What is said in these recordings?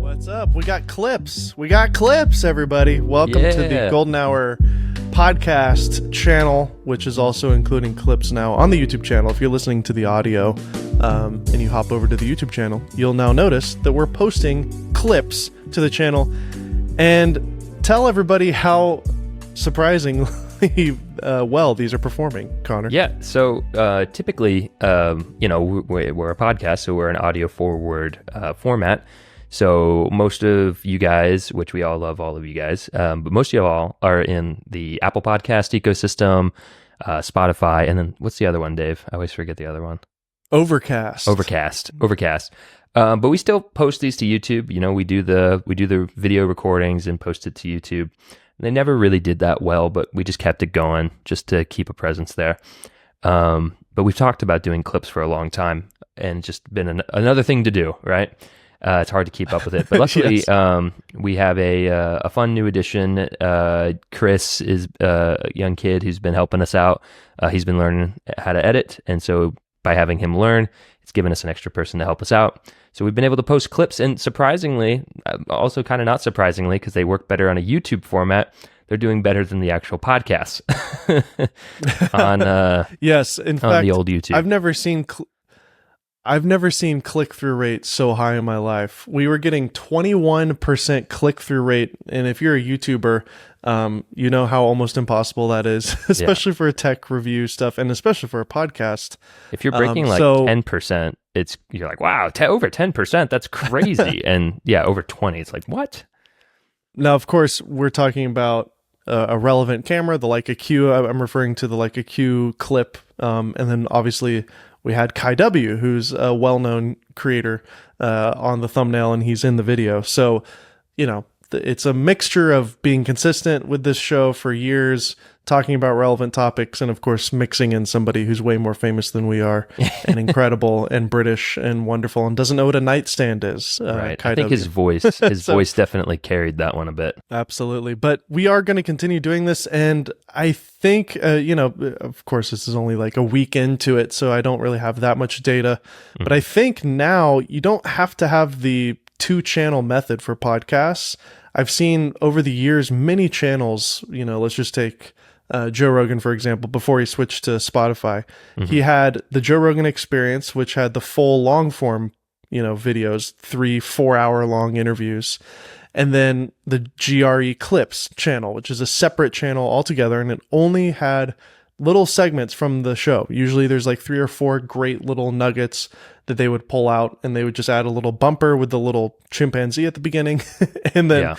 What's up? We got clips. We got clips, everybody. Welcome to the Golden Hour podcast channel, which is also including clips now on the YouTube channel. If you're listening to the audio and you hop over to the YouTube channel, you'll now notice that we're posting clips to the channel. And tell everybody how surprisingly well these are performing, Connor. Yeah, so typically, we're a podcast, so we're an audio forward format. So most of you guys, which we all love all of you guys, but most of you all are in the Apple Podcast ecosystem, Spotify, and then what's the other one, Dave? I always forget the other one. Overcast. But we still post these to YouTube. You know, we do the video recordings and post it to YouTube. They never really did that well, but we just kept it going just to keep a presence there. But we've talked about doing clips for a long time, and just been another thing to do, right? It's hard to keep up with it, but luckily yes. We have a fun new addition. Chris is a young kid who's been helping us out. He's been learning how to edit, and so by having him learn, it's given us an extra person to help us out. So we've been able to post clips, and surprisingly, also kind of not surprisingly, because they work better on a YouTube format, they're doing better than the actual podcasts on yes, in on fact, the old YouTube. I've never seen click-through rate so high in my life. We were getting 21% click-through rate, and if you're a YouTuber, you know how almost impossible that is, especially for tech review stuff, and especially for a podcast. If you're breaking 10%, you're like, wow, over 10%, that's crazy. And yeah, over 20, it's like, what? Now, of course, we're talking about a relevant camera, the Leica Q. I'm referring to the Leica Q clip, and then obviously we had Kai W, who's a well-known creator on the thumbnail, and he's in the video. So, you know, it's a mixture of being consistent with this show for years, talking about relevant topics, and of course, mixing in somebody who's way more famous than we are, and incredible, and British, and wonderful, and doesn't know what a nightstand is. Right. Kai I think W. his voice definitely carried that one a bit. Absolutely. But we are going to continue doing this, and I think, of course, this is only like a week into it, so I don't really have that much data. But I think now you don't have to have the two-channel method for podcasts. I've seen over the years many channels, let's just take Joe Rogan, for example, before he switched to Spotify. He had the Joe Rogan Experience, which had the full long-form, videos, 3-4 hour long interviews. And then the GRE Clips channel, which is a separate channel altogether, and it only had little segments from the show. Usually there's like 3 or 4 great little nuggets that they would pull out, and they would just add a little bumper with the little chimpanzee at the beginning, and then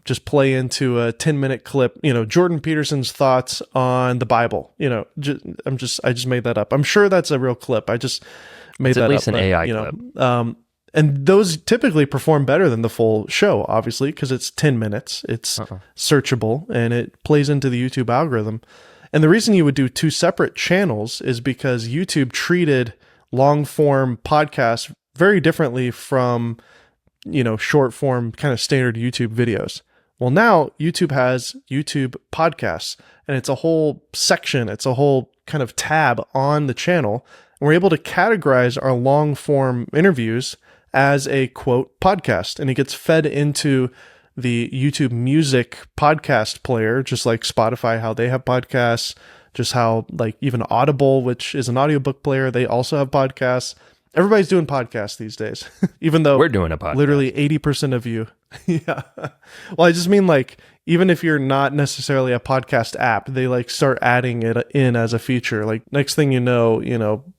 just play into a 10-minute clip, Jordan Peterson's thoughts on the Bible. I just made that up. I'm sure that's a real clip. I just made that up. It's at least an AI clip. And those typically perform better than the full show, obviously, because it's 10 minutes, it's searchable, and it plays into the YouTube algorithm. And the reason you would do 2 separate channels is because YouTube treated long-form podcasts very differently from, short-form kind of standard YouTube videos. Well, now YouTube has YouTube podcasts, and it's a whole section, it's a whole kind of tab on the channel, and we're able to categorize our long-form interviews as a, quote, podcast, and it gets fed into the YouTube Music podcast player, just like Spotify, how they have podcasts, just how like even Audible, which is an audiobook player, they also have podcasts. Everybody's doing podcasts these days, even though we're doing a podcast. Literally 80% of you. Yeah. Well, I just mean like, even if you're not necessarily a podcast app, they like start adding it in as a feature. Like next thing you know,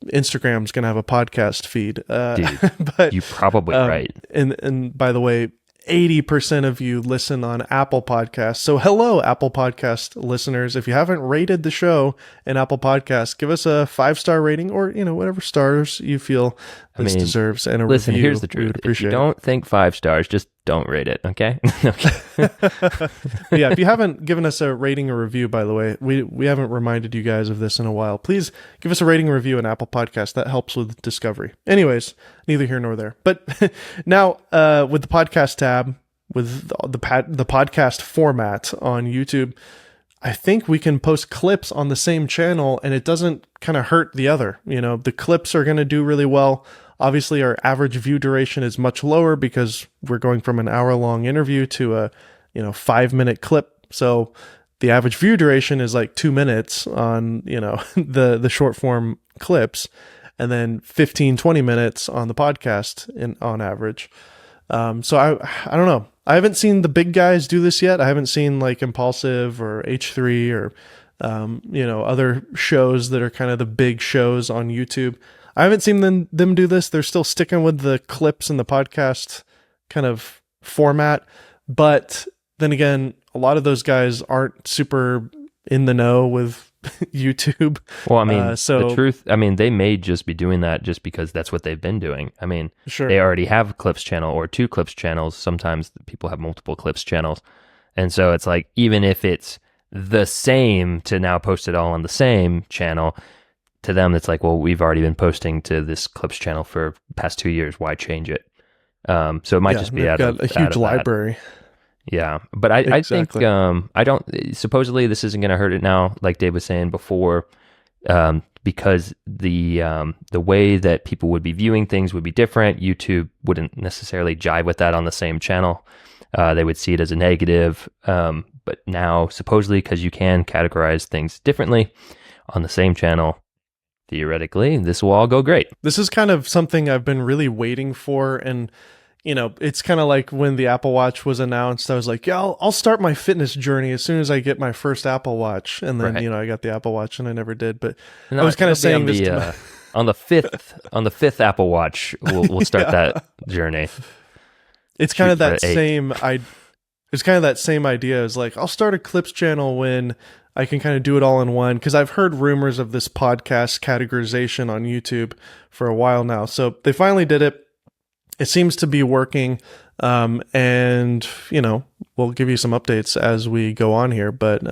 Instagram's going to have a podcast feed. Dude, but you're probably right. And by the way, 80% of you listen on Apple Podcasts. So hello, Apple Podcast listeners. If you haven't rated the show in Apple Podcasts, give us a 5-star rating, or, whatever stars you feel this deserves. And listen, review. here's the truth. If you don't think 5 stars, just don't rate it, okay? Yeah, if you haven't given us a rating or review, by the way, we haven't reminded you guys of this in a while. Please give us a rating and review on Apple Podcasts. That helps with discovery. Anyways, neither here nor there. But now with the podcast tab, with the podcast format on YouTube, I think we can post clips on the same channel and it doesn't kind of hurt the other. The clips are going to do really well. Obviously, our average view duration is much lower because we're going from an hour-long interview to a 5-minute clip. So the average view duration is like 2 minutes on the short form clips, and then 15-20 minutes on the podcast on average. So I don't know. I haven't seen the big guys do this yet. I haven't seen like Impulsive or H3 or other shows that are kind of the big shows on YouTube. I haven't seen them do this. They're still sticking with the clips and the podcast kind of format. But then again, a lot of those guys aren't super in the know with YouTube. Well, I mean, the truth, they may just be doing that just because that's what they've been doing. I mean, sure. They already have a clips channel or 2 clips channels. Sometimes people have multiple clips channels. And so it's like, even if it's the same to now post it all on the same channel, to them, it's like, well, we've already been posting to this clips channel for the past 2 years. Why change it? So it might just be out of a huge library. That. Yeah, but I think I don't. Supposedly, this isn't going to hurt it now, like Dave was saying before, because the way that people would be viewing things would be different. YouTube wouldn't necessarily jive with that on the same channel. They would see it as a negative. But now, supposedly, because you can categorize things differently on the same channel, theoretically, this will all go great. This is kind of something I've been really waiting for, and it's kind of like when the Apple Watch was announced, I was like, yeah, I'll start my fitness journey as soon as I get my first Apple Watch. And then, right. I got the Apple Watch and I never did. But I was kind of saying this on the fifth Apple Watch, we'll start that journey. It's kind of that same idea. It's like, I'll start a clips channel when I can kind of do it all in one. Cause I've heard rumors of this podcast categorization on YouTube for a while now. So they finally did it. It seems to be working, and, we'll give you some updates as we go on here. But,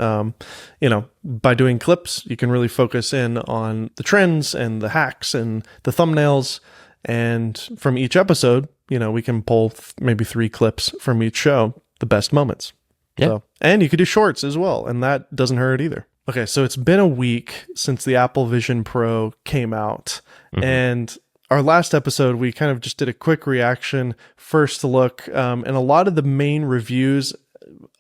by doing clips, you can really focus in on the trends and the hacks and the thumbnails. And from each episode, we can pull maybe 3 clips from each show, the best moments. Yeah. So, and you could do shorts as well, and that doesn't hurt either. Okay, so it's been a week since the Apple Vision Pro came out, and our last episode, we kind of just did a quick reaction, first look, and a lot of the main reviews,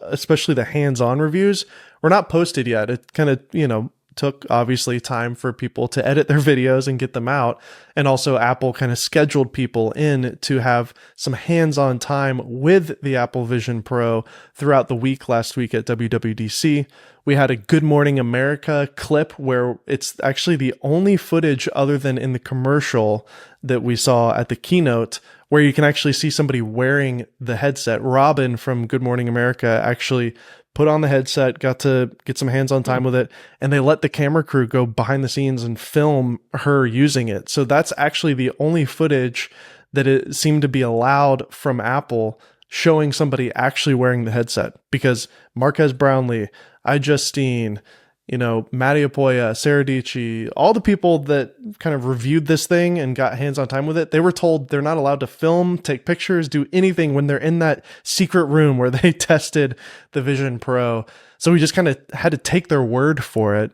especially the hands-on reviews, were not posted yet. It kind of, took obviously time for people to edit their videos and get them out. And also Apple kind of scheduled people in to have some hands-on time with the Apple Vision Pro throughout the week last week at WWDC. We had a Good Morning America clip where it's actually the only footage other than in the commercial that we saw at the keynote where you can actually see somebody wearing the headset. Robin from Good Morning America actually put on the headset, got to get some hands-on time with it, and they let the camera crew go behind the scenes and film her using it. So that's actually the only footage that it seemed to be allowed from Apple showing somebody actually wearing the headset, because Marquez Brownlee, iJustine, Matty Apoya, Sarah Dici, all the people that kind of reviewed this thing and got hands-on time with it, they were told they're not allowed to film, take pictures, do anything when they're in that secret room where they tested the Vision Pro. So we just kind of had to take their word for it,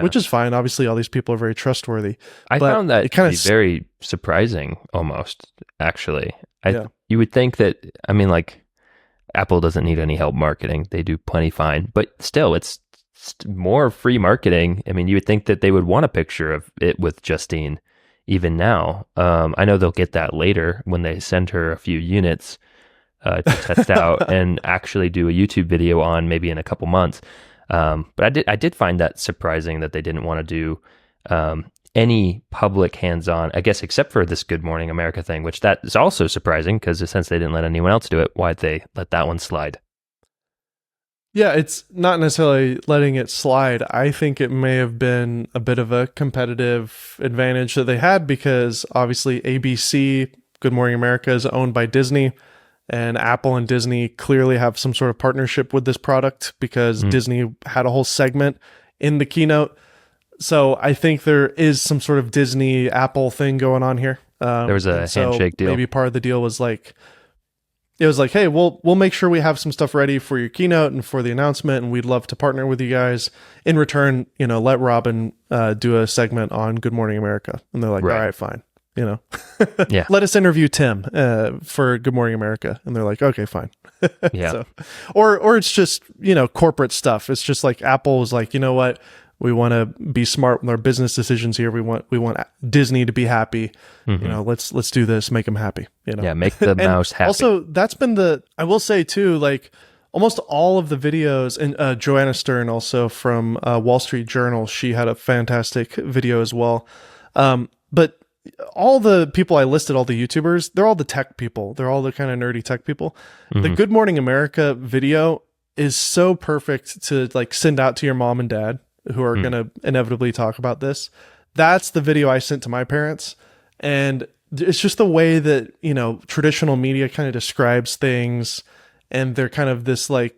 which is fine. Obviously, all these people are very trustworthy. I found that to be very surprising, almost, actually. You would think that, Apple doesn't need any help marketing. They do plenty fine. But still, it's more free marketing. You would think that they would want a picture of it with Justine even now. I know they'll get that later when they send her a few units to test out and actually do a YouTube video on maybe in a couple months. But I did find that surprising that they didn't want to do any public hands-on, I guess, except for this Good Morning America thing, which that is also surprising because since they didn't let anyone else do it, why'd they let that one slide? Yeah, it's not necessarily letting it slide. I think it may have been a bit of a competitive advantage that they had because obviously ABC, Good Morning America, is owned by Disney, and Apple and Disney clearly have some sort of partnership with this product because Disney had a whole segment in the keynote. So I think there is some sort of Disney Apple thing going on here. There was a handshake deal. Maybe part of the deal was like, it was like, hey, we'll make sure we have some stuff ready for your keynote and for the announcement, and we'd love to partner with you guys. In return, let Robin do a segment on Good Morning America. And they're like, Right. all right, fine. Yeah. Let us interview Tim for Good Morning America. And they're like, okay, fine. Yeah. So, or it's just, corporate stuff. It's just like Apple was like, you know what? We want to be smart with our business decisions here. We want Disney to be happy. Let's do this, make them happy. Yeah, make the mouse happy. Also, that's been I will say too, like almost all of the videos, and Joanna Stern also from Wall Street Journal, she had a fantastic video as well. But all the people I listed, all the YouTubers, they're all the tech people. They're all the kind of nerdy tech people. The Good Morning America video is so perfect to like send out to your mom and dad who are going to inevitably talk about this. That's the video I sent to my parents. And it's just the way that, traditional media kind of describes things, and they're kind of this like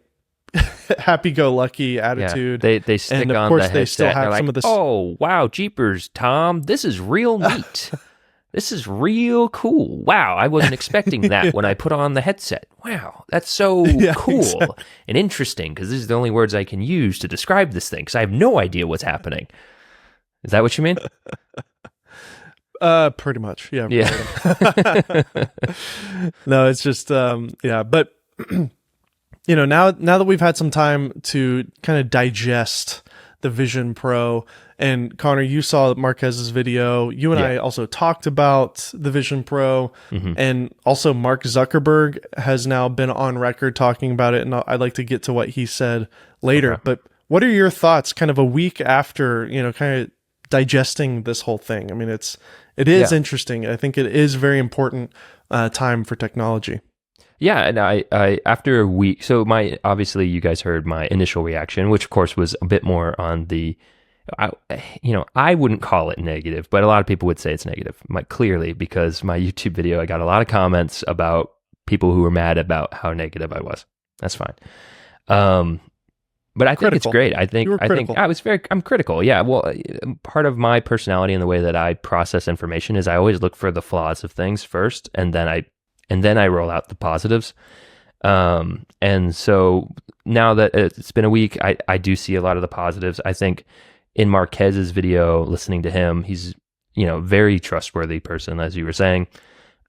happy-go-lucky attitude. Yeah, they stick and of on course the they still headset, have like, some of this. Oh, wow, jeepers, Tom. This is real neat. This is real cool. Wow, I wasn't expecting that when I put on the headset. Wow, that's so cool exactly. and interesting, because these are the only words I can use to describe this thing, because I have no idea what's happening. Is that what you mean? Pretty much. Yeah. Yeah. No, it's just, but now that we've had some time to kind of digest the Vision Pro, and Connor, you saw Marquez's video. You and I also talked about the Vision Pro, and also Mark Zuckerberg has now been on record talking about it, and I'd like to get to what he said later. Okay. But what are your thoughts kind of a week after, kind of digesting this whole thing? I mean, it is interesting. I think it is very important time for technology. Yeah, and I after a week, so obviously you guys heard my initial reaction, which of course was a bit more on the, I wouldn't call it negative, but a lot of people would say it's negative. Clearly, because my YouTube video, I got a lot of comments about people who were mad about how negative I was. That's fine. But I think it's great. I'm critical. Yeah. Well, part of my personality and the way that I process information is I always look for the flaws of things first, and then I roll out the positives. And so now that it's been a week, I do see a lot of the positives. I think in Marquez's video, listening to him, he's, very trustworthy person, as you were saying.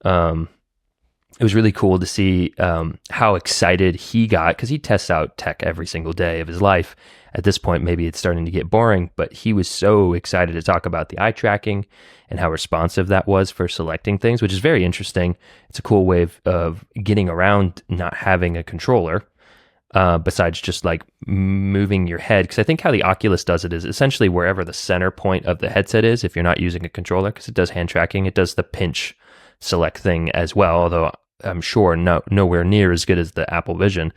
It was really cool to see how excited he got, because he tests out tech every single day of his life. At this point, maybe it's starting to get boring, but he was so excited to talk about the eye tracking and how responsive that was for selecting things, which is very interesting. It's a cool way of getting around not having a controller, besides just like moving your head. Because I think how the Oculus does it is essentially wherever the center point of the headset is, if you're not using a controller, because it does hand tracking, it does the pinch select thing as well, although I'm sure nowhere near as good as the Apple Vision.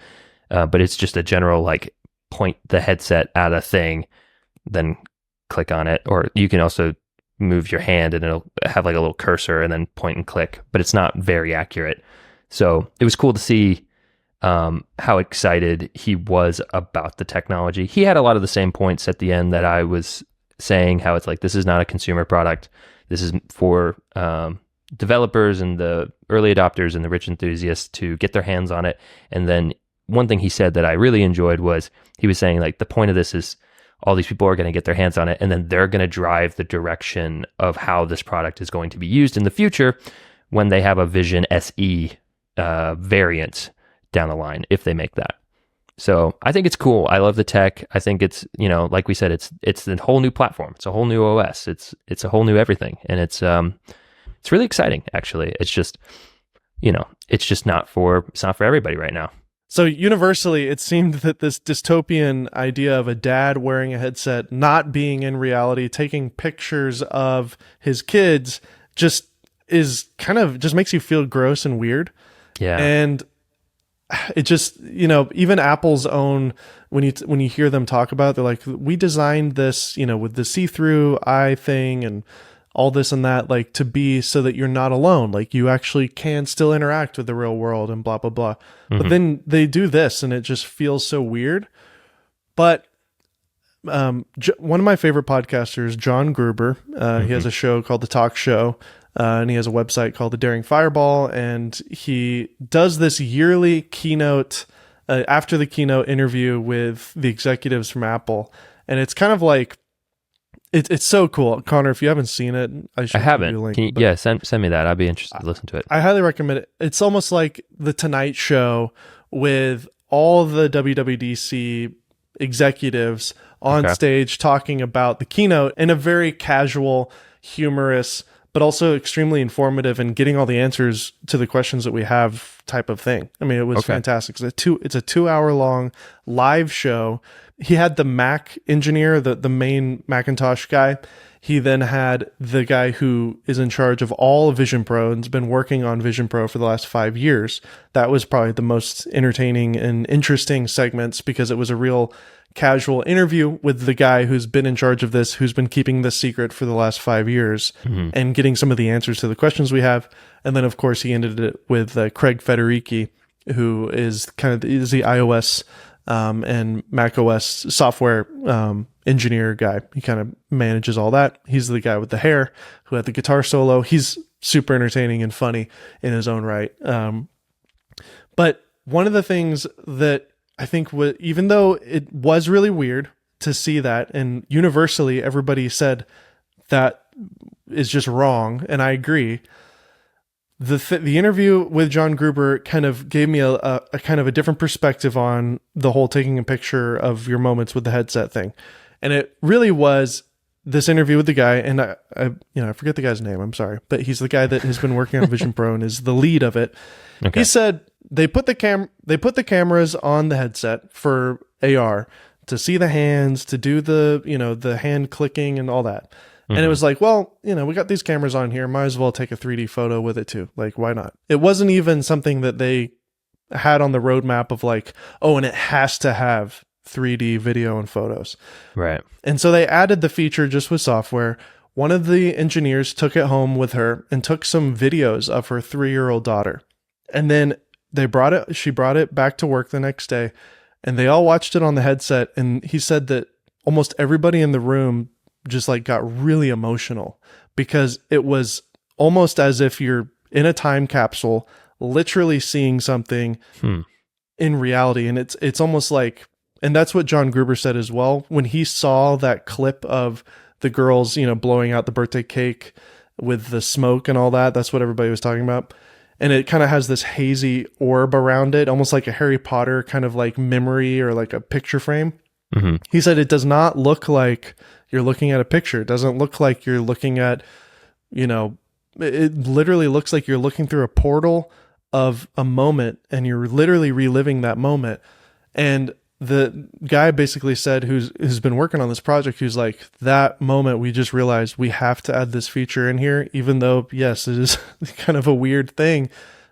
But it's just a general like point the headset at a thing, then click on it. Or you can also move your hand and it'll have like a little cursor and then point and click, but it's not very accurate. So it was cool to see how excited he was about the technology. He had a lot of the same points at the end that I was saying, how it's like, this is not a consumer product. This is for developers and the early adopters and the rich enthusiasts to get their hands on it. And then one thing he said that I really enjoyed was he was saying like the point of this is all these people are going to get their hands on it, and then they're going to drive the direction of how this product is going to be used in the future when they have a Vision SE variant down the line, if they make that. So I think it's cool. I love the tech. I think it's, like we said, it's a whole new platform. It's a whole new OS. It's a whole new everything. And it's really exciting, actually. It's just, it's not for everybody right now. So universally, it seemed that this dystopian idea of a dad wearing a headset, not being in reality, taking pictures of his kids, just makes you feel gross and weird. Yeah. And it just, even Apple's own, when you hear them talk about it, they're like, we designed this, with the see-through eye thing and all this and that, like to be so that you're not alone. Like you actually can still interact with the real world and blah, blah, blah. Mm-hmm. But then they do this and it just feels so weird. But one of my favorite podcasters, John Gruber, he has a show called The Talk Show, and he has a website called The Daring Fireball, and he does this yearly keynote, after the keynote interview with the executives from Apple. And it's kind of like, it's so cool. Connor, if you haven't seen it, I haven't. Send me that. I'd be interested to listen to it. I highly recommend it. It's almost like The Tonight Show with all the WWDC executives on stage talking about the keynote in a very casual, humorous, but also extremely informative and getting all the answers to the questions that we have type of thing. I mean, it was fantastic. It's a 2-hour long live show. He had the Mac engineer, the main Macintosh guy. He then had the guy who is in charge of all of Vision Pro and has been working on Vision Pro for the last 5 years. That was probably the most entertaining and interesting segments because it was a real casual interview with the guy who's been in charge of this, who's been keeping this secret for the last 5 years and getting some of the answers to the questions we have. And then, of course, he ended it with Craig Federighi, who is is the iOS and Mac OS software engineer guy. He kind of manages all that. He's the guy with the hair who had the guitar solo. He's super entertaining and funny in his own right. But one of the things that I think even though it was really weird to see that, and universally everybody said that is just wrong, and I agree, the interview with John Gruber kind of gave me a kind of a different perspective on the whole taking a picture of your moments with the headset thing. And it really was this interview with the guy, and I forget the guy's name, I'm sorry, but he's the guy that has been working on Vision Pro and is the lead of it. Okay. He said they put the cameras on the headset for AR to see the hands, to do the hand clicking and all that. And it was like, well, we got these cameras on here, might as well take a 3D photo with it too. Like, why not? It wasn't even something that they had on the roadmap of like, oh, and it has to have 3D video and photos. Right. And so they added the feature just with software. One of the engineers took it home with her and took some videos of her 3-year-old daughter. And then she brought it back to work the next day, and they all watched it on the headset. And he said that almost everybody in the room just like got really emotional because it was almost as if you're in a time capsule, literally seeing something in reality. And it's almost like, and that's what John Gruber said as well. When he saw that clip of the girls, blowing out the birthday cake with the smoke and all that, that's what everybody was talking about. And it kind of has this hazy orb around it, almost like a Harry Potter kind of like memory or like a picture frame. Mm-hmm. He said it does not look like you're looking at a picture. It doesn't look like you're looking at, it literally looks like you're looking through a portal of a moment and you're literally reliving that moment. And the guy basically said, who's been working on this project, who's like, that moment we just realized we have to add this feature in here, even though, yes, it is kind of a weird thing.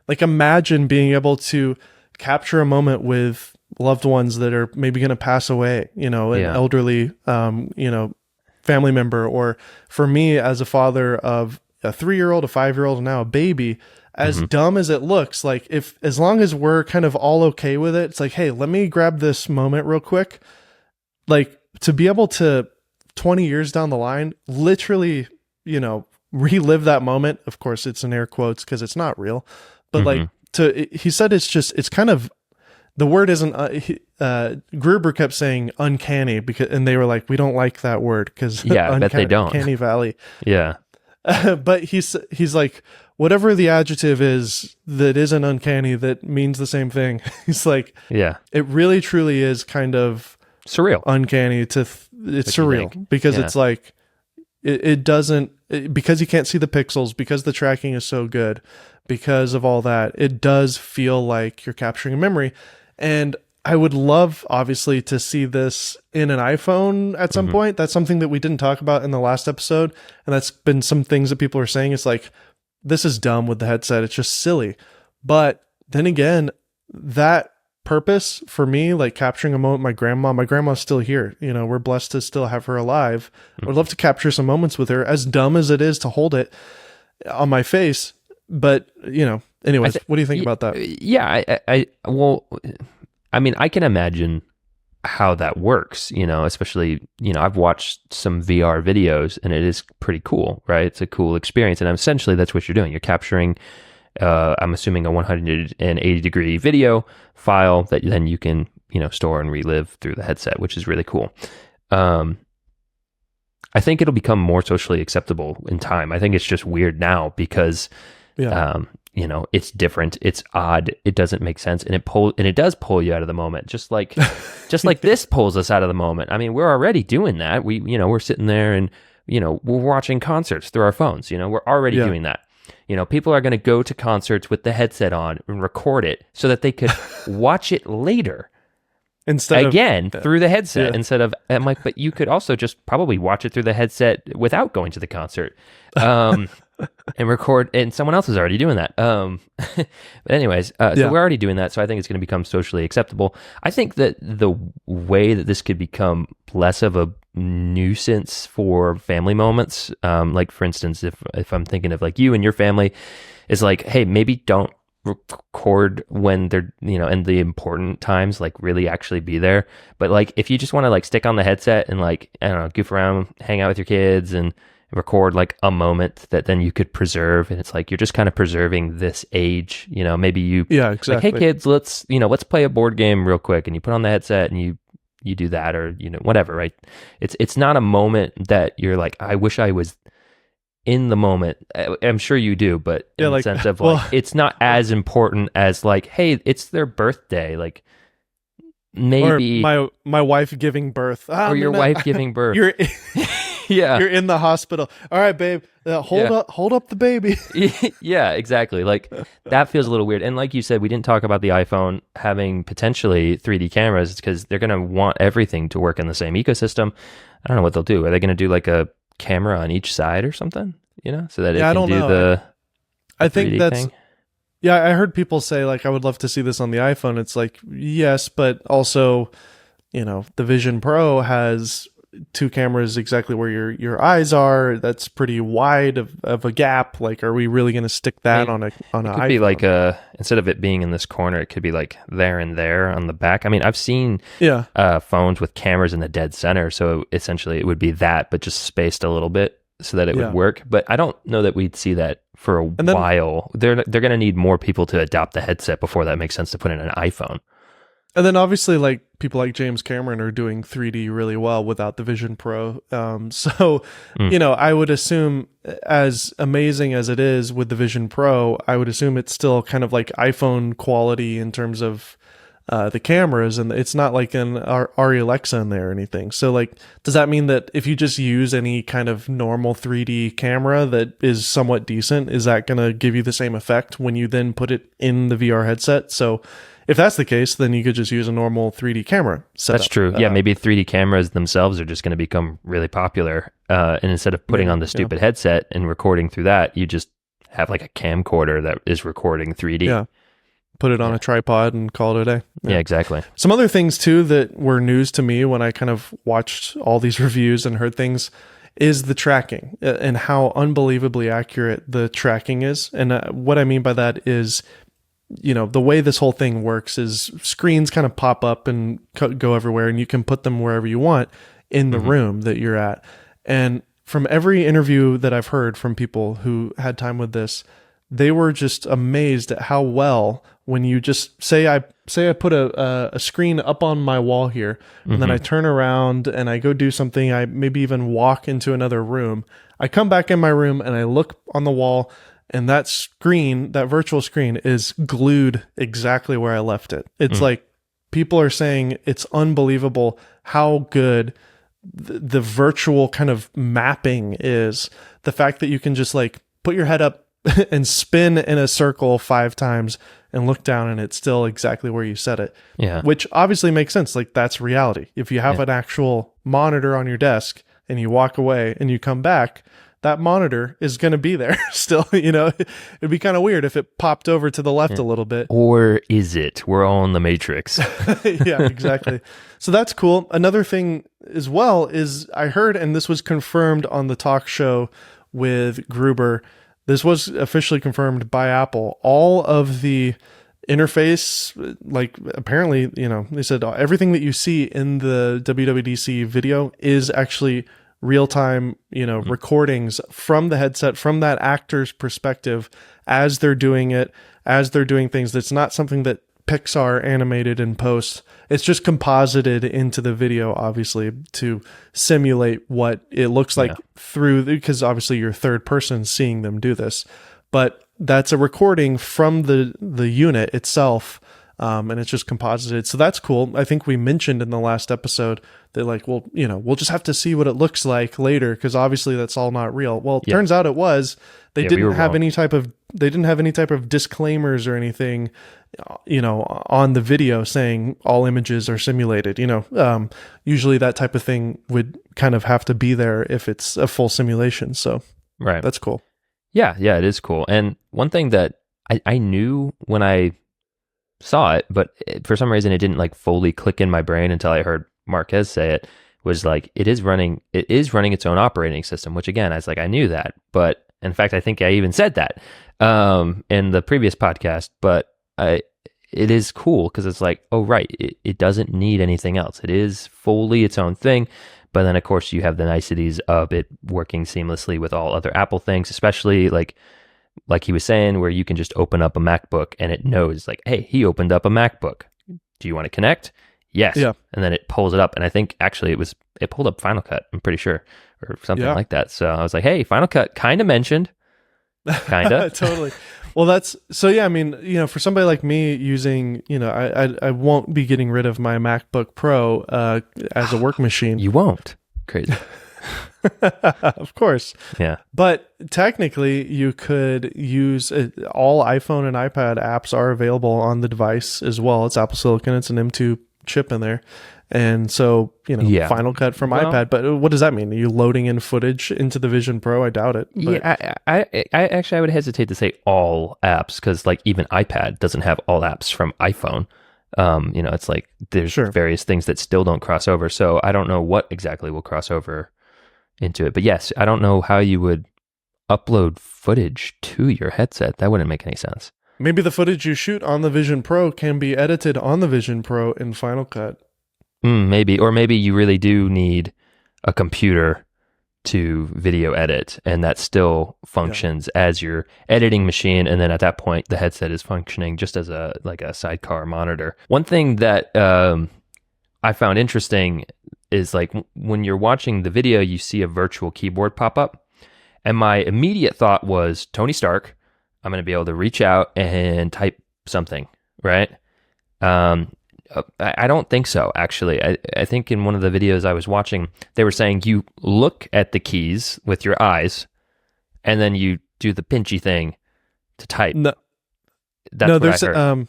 Like, imagine being able to capture a moment with loved ones that are maybe going to pass away, an elderly, family member, or for me as a father of a 3-year-old, a 5-year-old, and now a baby, as dumb as it looks, like as long as we're kind of all okay with it, it's like, hey, let me grab this moment real quick. Like, to be able to 20 years down the line, literally, relive that moment. Of course, it's in air quotes because it's not real, but he said it's kind of, the word isn't, Gruber kept saying uncanny and they were like, we don't like that word because I bet they don't. Uncanny Valley. Yeah. But he's like, whatever the adjective is that isn't uncanny, that means the same thing. He's like, yeah, it really truly is kind of surreal, uncanny it's surreal because it's like, it doesn't, because you can't see the pixels, because the tracking is so good, because of all that, it does feel like you're capturing a memory. And I would love, obviously, to see this in an iPhone at some point. That's something that we didn't talk about in the last episode. And that's been some things that people are saying. It's like, this is dumb with the headset. It's just silly. But then again, that purpose for me, like capturing a moment with my grandma's still here. We're blessed to still have her alive. I would love to capture some moments with her, as dumb as it is to hold it on my face. But, anyways, what do you think about that? Yeah, I can imagine how that works, especially, I've watched some VR videos and it is pretty cool, right? It's a cool experience. And essentially that's what you're doing. You're capturing, I'm assuming, a 180 degree video file that then you can, store and relive through the headset, which is really cool. I think it'll become more socially acceptable in time. I think it's just weird now because, it's different, it's odd, it doesn't make sense, and it does pull you out of the moment, just like this pulls us out of the moment. I mean, we're already doing that. We're sitting there and we're watching concerts through our phones. We're already doing that. People are going to go to concerts with the headset on and record it so that they could watch it later. Through the headset, instead of, I'm like, but you could also just probably watch it through the headset without going to the concert, and record, and someone else is already doing that. But anyways, so we're already doing that. So I think it's going to become socially acceptable. I think that the way that this could become less of a nuisance for family moments, like for instance, if I'm thinking of like you and your family, is like, hey, maybe don't record when they're in the important times, like really actually be there. But like if you just want to like stick on the headset and like, I don't know, goof around, hang out with your kids and record like a moment that then you could preserve, and it's like you're just kind of preserving this age. Maybe you exactly, like, hey kids, let's play a board game real quick, and you put on the headset and you do that, or whatever, right? It's not a moment that you're like, I wish I was in the moment. I'm sure you do, but in the sense of like, it's not as important as like, hey, it's their birthday, like maybe, or my wife giving birth, or your wife giving birth. You're you're in the hospital. All right, babe, hold up the baby. Yeah, exactly. Like that feels a little weird. And like you said, we didn't talk about the iPhone having potentially 3D cameras because they're going to want everything to work in the same ecosystem. I don't know what they'll do. Are they going to do like a camera on each side or something, so that it can do the I think 3D that's thing? I heard people say like, I would love to see this on the iPhone. It's like, yes, but also the Vision Pro has two cameras exactly where your eyes are. That's pretty wide of a gap. Like, are we really going to stick that on an iPhone? It could be like instead of it being in this corner, it could be like there and there on the back. I mean, I've seen phones with cameras in the dead center, so essentially it would be that, but just spaced a little bit so that it would work. But I don't know that we'd see that for a while. They're going to need more people to adopt the headset before that makes sense to put in an iPhone. And then obviously, like, people like James Cameron are doing 3D really well without the Vision Pro. I would assume, as amazing as it is with the Vision Pro, I would assume it's still kind of like iPhone quality in terms of the cameras, and it's not like an Arri Alexa in there or anything. So, like, does that mean that if you just use any kind of normal 3D camera that is somewhat decent, is that going to give you the same effect when you then put it in the VR headset? So if that's the case, then you could just use a normal 3D camera setup. That's true. Yeah, maybe 3D cameras themselves are just going to become really popular. And instead of putting on the stupid headset and recording through that, you just have like a camcorder that is recording 3D. Yeah. Put it on a tripod and call it a day. Yeah, exactly. Some other things too that were news to me when I kind of watched all these reviews and heard things is the tracking and how unbelievably accurate the tracking is. And what I mean by that is, the way this whole thing works is screens kind of pop up and go everywhere, and you can put them wherever you want in the room that you're at. And from every interview that I've heard from people who had time with this, they were just amazed at how well, when you just say I put a screen up on my wall here, and then I turn around and I go do something, I maybe even walk into another room, I come back in my room and I look on the wall, and that screen, that virtual screen, is glued exactly where I left it. It's like people are saying it's unbelievable how good the virtual kind of mapping is. The fact that you can just like put your head up and spin in a circle 5 times and look down, and it's still exactly where you set it. Yeah. Which obviously makes sense. Like, that's reality. If you have an actual monitor on your desk and you walk away and you come back, that monitor is going to be there still. It'd be kind of weird if it popped over to the left a little bit. Or is it? We're all in the Matrix. Yeah, exactly. So that's cool. Another thing as well is I heard, and this was confirmed on the talk show with Gruber, this was officially confirmed by Apple. All of the interface. Like apparently, they said everything that you see in the WWDC video is actually real time, recordings from the headset, from that actor's perspective as they're doing it, as they're doing things. That's not something that Pixar animated in post. It's just composited into the video, obviously, to simulate what it looks like because obviously you're third person seeing them do this. But that's a recording from the unit itself, and it's just composited. So that's cool. I think we mentioned in the last episode that we'll just have to see what it looks like later because obviously that's all not real. Well, it turns out it was. They didn't have any type of disclaimers or anything, on the video saying all images are simulated. Usually that type of thing would kind of have to be there if it's a full simulation. So that's cool. Yeah, it is cool. And one thing that I knew when I saw it, but for some reason it didn't like fully click in my brain until I heard Marquez say it, was like it is running its own operating system, which again, I knew that, but in fact I think I even said that in the previous podcast, but it is cool because it's like, oh right, it doesn't need anything else. It is fully its own thing. But then, of course, you have the niceties of it working seamlessly with all other Apple things, especially like he was saying, where you can just open up a MacBook and it knows, like, hey, he opened up a MacBook. Do you want to connect? Yes. Yeah. And then it pulls it up. And I think actually it pulled up Final Cut, I'm pretty sure, or something like that. So I was like, hey, Final Cut kind of mentioned. Kind of. Totally. Well, I mean, for somebody like me using, I won't be getting rid of my MacBook Pro as a work machine. You won't. Crazy. Of course. Yeah. But technically, you could use all iPhone and iPad apps are available on the device as well. It's Apple Silicon. It's an M2 chip in there. And so, Final Cut from iPad. But what does that mean? Are you loading in footage into the Vision Pro? I doubt it. But. Yeah, I would hesitate to say all apps because like even iPad doesn't have all apps from iPhone. It's like there's various things that still don't cross over. So I don't know what exactly will cross over into it. But yes, I don't know how you would upload footage to your headset. That wouldn't make any sense. Maybe the footage you shoot on the Vision Pro can be edited on the Vision Pro in Final Cut. Maybe, or maybe you really do need a computer to video edit, and that still functions as your editing machine. And then at that point, the headset is functioning just as a sidecar monitor. One thing that I found interesting is like when you're watching the video, you see a virtual keyboard pop up, and my immediate thought was Tony Stark. I'm going to be able to reach out and type something, right? I don't think so, actually. I think in one of the videos I was watching, they were saying you look at the keys with your eyes, and then you do the pinchy thing to type. No, that's what I heard.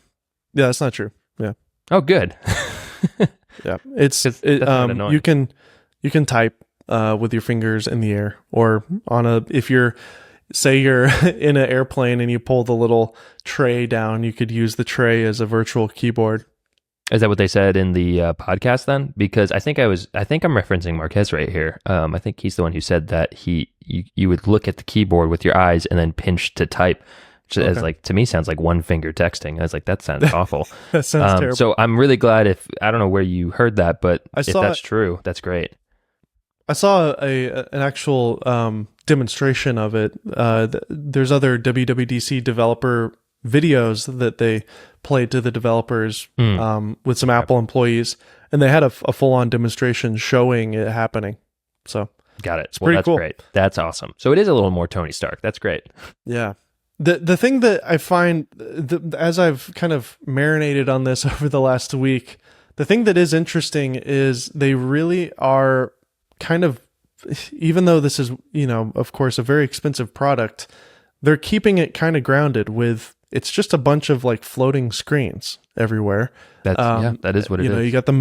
Yeah, that's not true. Yeah. Oh, good. Yeah, you can type with your fingers in the air, or if you're in an airplane and you pull the little tray down, you could use the tray as a virtual keyboard. Is that what they said in the podcast then? Because I think I'm referencing Marquez right here. I think he's the one who said that you would look at the keyboard with your eyes and then pinch to type, which is like, to me sounds like one finger texting. I was like, that sounds awful. That sounds terrible. So I'm really glad I don't know where you heard that, but if that's true, that's great. I saw an actual demonstration of it. There's other WWDC developer videos that they played to the developers with some Apple employees, and they had a full-on demonstration showing it happening. So got it. It's pretty cool. Great. That's awesome. So it is a little more Tony Stark. That's great. Yeah. The thing that I find, as I've kind of marinated on this over the last week, the thing that is interesting is they really are kind of, even though this is, of course, a very expensive product, they're keeping it kind of grounded with, it's just a bunch of like floating screens everywhere. That is what it is. You got the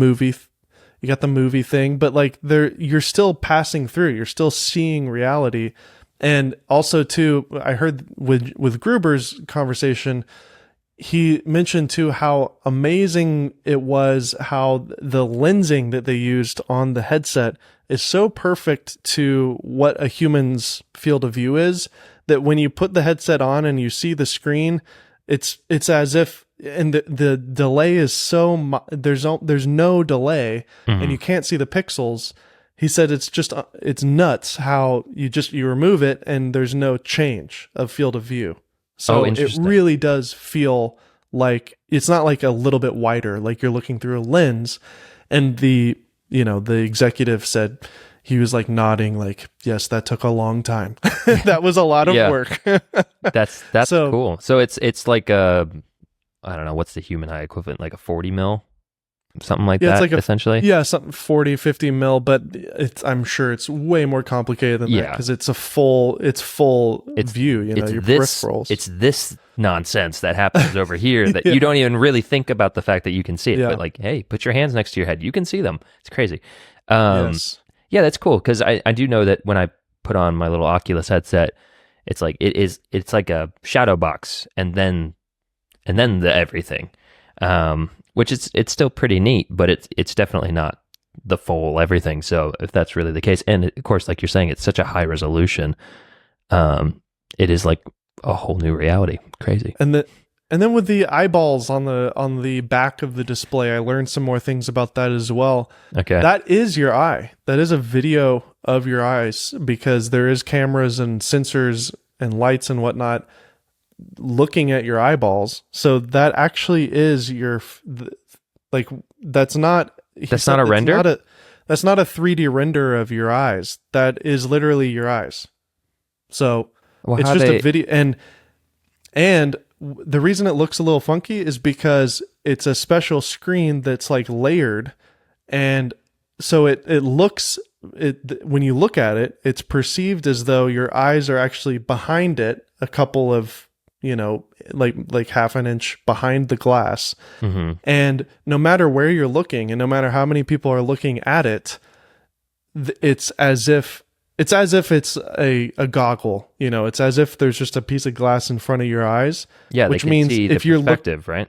movie thing, but like you're still passing through, you're still seeing reality. And also too, I heard with Gruber's conversation, he mentioned too how amazing it was how the lensing that they used on the headset is so perfect to what a human's field of view is, that when you put the headset on and you see the screen, it's as if and the delay is there's no delay, and you can't see the pixels. He said it's nuts how you remove it and there's no change of field of view. So it really does feel like it's not like a little bit wider, like you're looking through a lens. And the executive said, he was like nodding, like, yes, that took a long time. That was a lot of work. That's cool. So it's like I don't know, what's the human eye equivalent, like a 40 mil, something like that, it's like essentially. Something 40, 50 mil, but I'm sure it's way more complicated than that because it's full view. Your peripherals. It's this nonsense that happens over here that you don't even really think about the fact that you can see it. But like, hey, put your hands next to your head, you can see them. It's crazy. Yes. Yeah, that's cool because I do know that when I put on my little Oculus headset, it's like it's like a shadow box and then the everything, which it's still pretty neat, but it's definitely not the full everything. So if that's really the case, and of course, like you're saying, it's such a high resolution, it is like a whole new reality. Crazy. And then with the eyeballs on the back of the display, I learned some more things about that as well. Okay. That is your eye. That is a video of your eyes because there is cameras and sensors and lights and whatnot looking at your eyeballs. So that actually is that's not a render? That's not a 3D render of your eyes. That is literally your eyes. So it's just a video. And the reason it looks a little funky is because it's a special screen that's like layered, and so it looks when you look at it, it's perceived as though your eyes are actually behind it, a couple of like half an inch behind the glass. And no matter where you're looking, and no matter how many people are looking at it, it's as if it's a goggle, it's as if there's just a piece of glass in front of your eyes. Yeah, which means if you're right?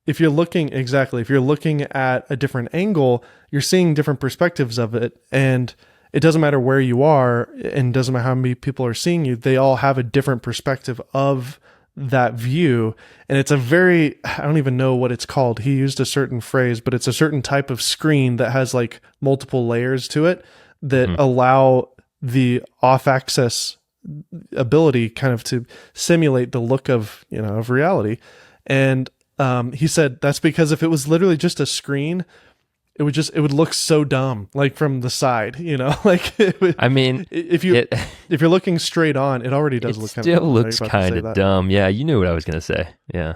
If you're looking at a different angle, you're seeing different perspectives of it, and it doesn't matter where you are, and doesn't matter how many people are seeing you, they all have a different perspective of that view. And it's I don't even know what it's called. He used a certain phrase, but it's a certain type of screen that has like multiple layers to it that allow the off-axis ability kind of to simulate the look of reality. And he said that's because if it was literally just a screen, it would look so dumb, like from the side, like if you're looking straight on, it already does look kind of dumb. Still looks kind of dumb. Yeah, you knew what I was going to say. Yeah.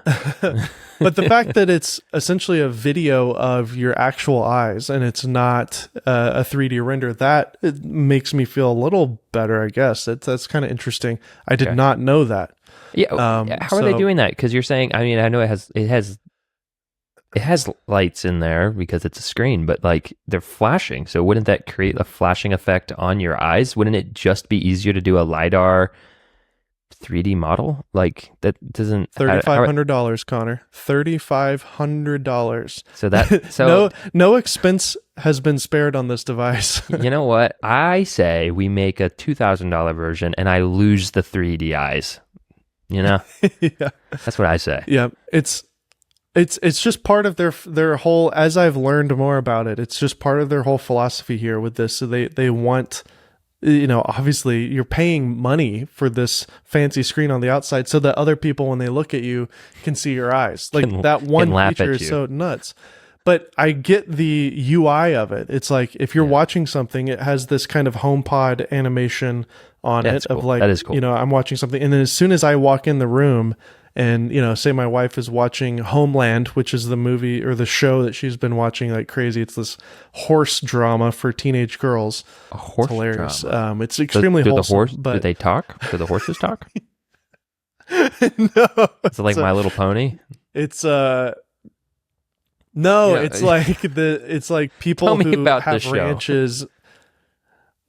But the fact that it's essentially a video of your actual eyes and it's not a 3D render, that it makes me feel a little better, I guess. That's kind of interesting. I did not know that. Yeah. How are they doing that? Because you're saying, I know it has lights in there because it's a screen, but like they're flashing. So wouldn't that create a flashing effect on your eyes? Wouldn't it just be easier to do a LiDAR 3D model? Like that doesn't $3,500, Connor. $3,500. So no expense has been spared on this device. You know what? I say we make a $2,000 version and I lose the 3D eyes. Yeah. That's what I say. Yeah. It's just part of their whole, as I've learned more about it, it's just part of their whole philosophy here with this. So they want, obviously you're paying money for this fancy screen on the outside so that other people, when they look at you, can see your eyes. Like that one feature is so nuts. But I get the UI of it. It's like if you're watching something, it has this kind of HomePod animation on it of like, that is cool. I'm watching something. And then as soon as I walk in the room, and, say my wife is watching Homeland, which is the movie or the show that she's been watching like crazy. It's this horse drama for teenage girls. A horse hilarious. Drama. It's extremely wholesome. Do they talk? Do the horses talk? No. Is it like My Little Pony? It's no, it's like people who have ranches.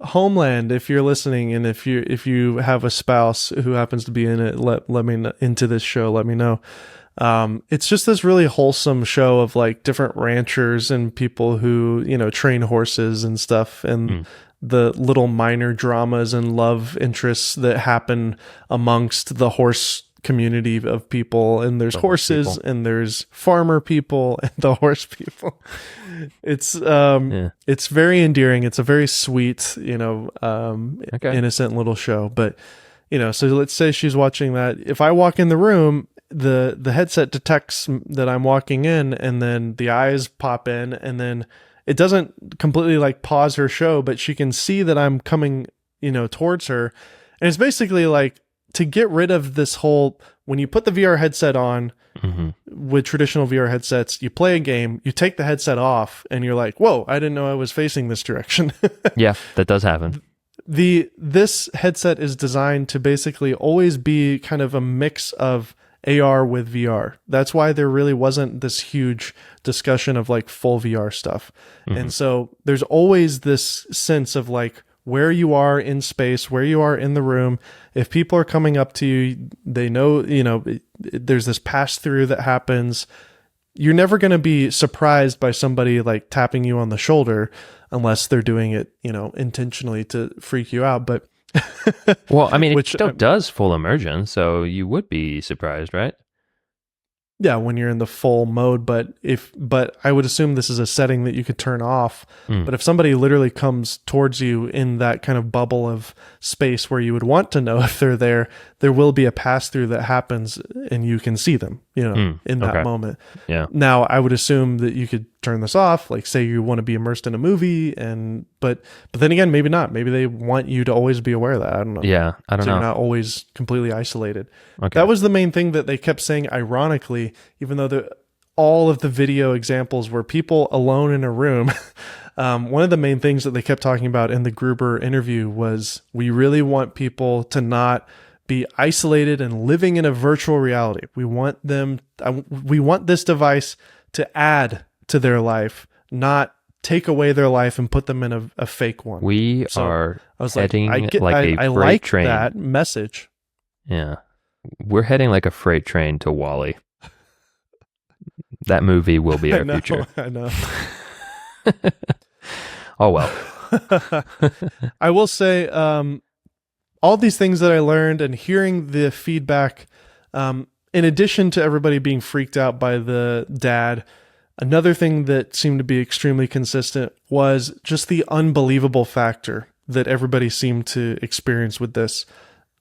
Homeland, if you're listening, and if you have a spouse who happens to be in it, let me into this show, let me know. It's just this really wholesome show of like different ranchers and people who train horses and stuff, and the little minor dramas and love interests that happen amongst the horse community of people, and there's The horse horses people. and there's farmer people and the horse people. It's Yeah. it's very endearing. It's a very sweet, Okay. innocent little show. But so let's say she's watching that. If I walk in the room, the headset detects that I'm walking in, and then the eyes pop in, and then it doesn't completely like pause her show, but she can see that I'm coming, towards her. And it's basically like, to get rid of this whole, when you put the VR headset on with traditional VR headsets, you play a game, you take the headset off, and you're like, whoa, I didn't know I was facing this direction. Yeah, that does happen. This headset is designed to basically always be kind of a mix of AR with VR. That's why there really wasn't this huge discussion of like full VR stuff. And so there's always this sense of like where you are in space, where you are in the room. If people are coming up to you, they know, there's this pass through that happens. You're never going to be surprised by somebody like tapping you on the shoulder unless they're doing it, intentionally to freak you out. But Well, I mean, it which still does full immersion, so you would be surprised, right? yeah, when you're in the full mode, but I would assume this is a setting that you could turn off. But if somebody literally comes towards you in that kind of bubble of space where you would want to know if they're there, there will be a pass through that happens and you can see them, in that Okay. moment. Yeah. Now, I would assume that you could turn this off, like say you want to be immersed in a movie, but then again, maybe not. Maybe they want you to always be aware of that. I don't know. Yeah, I don't So know. you're not always completely isolated. Okay. That was the main thing that they kept saying, ironically, even though all of the video examples were people alone in a room. One of the main things that they kept talking about in the Gruber interview was, we really want people to not be isolated and living in a virtual reality. We want this device to add to their life, not take away their life and put them in a fake one. We So are I was like, heading I freight like train. that message. Yeah. We're heading like a freight train to Wall-E. That movie will be our future. I know. Oh, well. I will say, all these things that I learned and hearing the feedback, in addition to everybody being freaked out by the dad, another thing that seemed to be extremely consistent was just the unbelievable factor that everybody seemed to experience with this.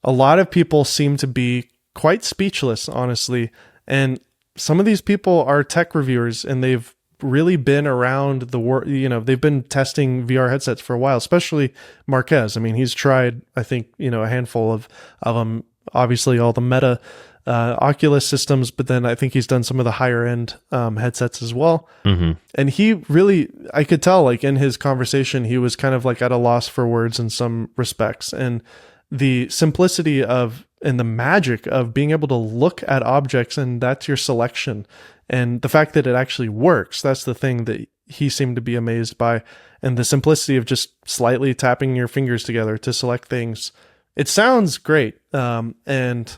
A lot of people seem to be quite speechless, honestly. And some of these people are tech reviewers, and they've really been around the world. They've been testing VR headsets for a while, especially Marquez. I mean, he's tried, I think, a handful of them, obviously all the Meta Oculus systems, but then I think he's done some of the higher end headsets as well. And he really, I could tell, like in his conversation, he was kind of like at a loss for words in some respects. And the simplicity of, and the magic of being able to look at objects and that's your selection. And the fact that it actually works, that's the thing that he seemed to be amazed by. And the simplicity of just slightly tapping your fingers together to select things. It sounds great. And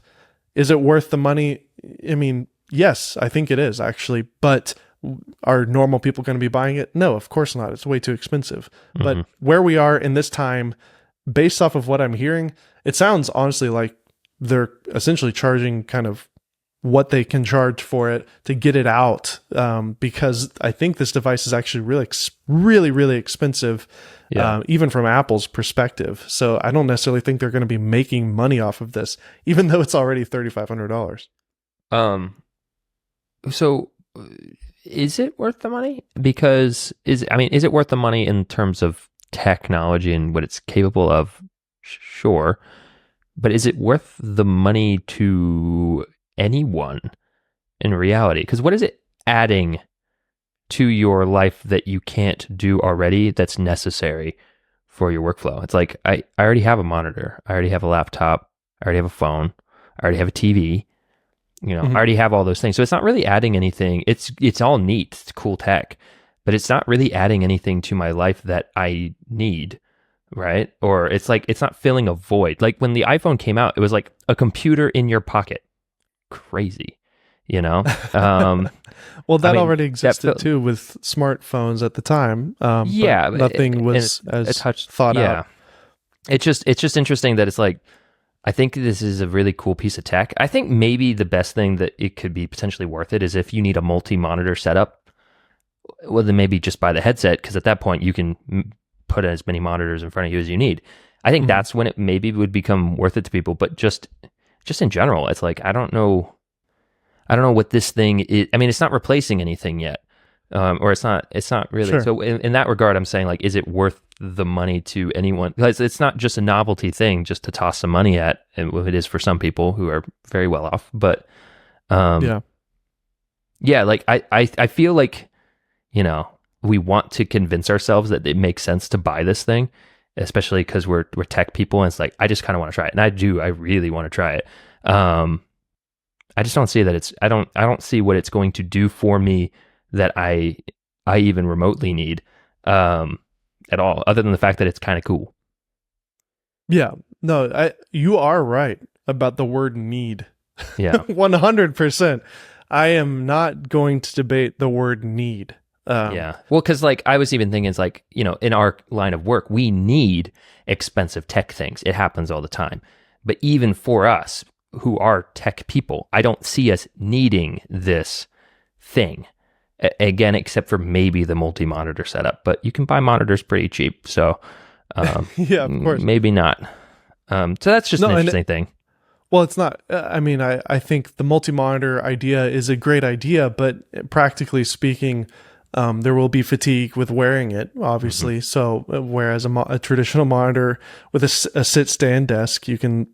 is it worth the money? I mean, yes, I think it is actually. But are normal people going to be buying it? No, of course not. It's way too expensive. But where we are in this time, based off of what I'm hearing, it sounds honestly like they're essentially charging kind of what they can charge for it to get it out, because I think this device is actually really, really expensive, even from Apple's perspective. So I don't necessarily think they're going to be making money off of this, even though it's already $3,500. So is it worth the money? Because is it worth the money in terms of technology and what it's capable of? Sure. But is it worth the money to anyone in reality? Because what is it adding to your life that you can't do already that's necessary for your workflow? It's like, I already have a monitor. I already have a laptop. I already have a phone. I already have a TV. I already have all those things. So it's not really adding anything. It's all neat. It's cool tech. But it's not really adding anything to my life that I need. Right? Or it's like, it's not filling a void. Like when the iPhone came out, it was like a computer in your pocket. Crazy, Well, that already existed too with smartphones at the time. But nothing was as thought out. It's just interesting that it's like, I think this is a really cool piece of tech. I think maybe the best thing that it could be potentially worth it is if you need a multi-monitor setup, well, then maybe just buy the headset, because at that point you can put as many monitors in front of you as you need. I think that's when it maybe would become worth it to people. But just in general, it's like, I don't know what this thing is. I mean, it's not replacing anything yet, or it's not really. Sure. So in that regard, I'm saying, like, is it worth the money to anyone? Because it's not just a novelty thing just to toss some money at, and it is for some people who are very well off. But yeah, like I feel like, we want to convince ourselves that it makes sense to buy this thing, especially because we're tech people, and it's like, I just kind of want to try it, and I really want to try it. I just don't see that I don't see what it's going to do for me that I even remotely need at all, other than the fact that it's kind of cool. Yeah, no, you are right about the word need. Yeah. 100%. I am not going to debate the word need. Yeah. Well, because like I was even thinking, it's like, in our line of work, we need expensive tech things. It happens all the time. But even for us who are tech people, I don't see us needing this thing. Again, except for maybe the multi-monitor setup. But you can buy monitors pretty cheap. So yeah, of course. Maybe not. So that's just an interesting thing. Well, it's not. I mean, I think the multi-monitor idea is a great idea, but practically speaking, there will be fatigue with wearing it, obviously. So whereas a traditional monitor with a sit-stand desk, you can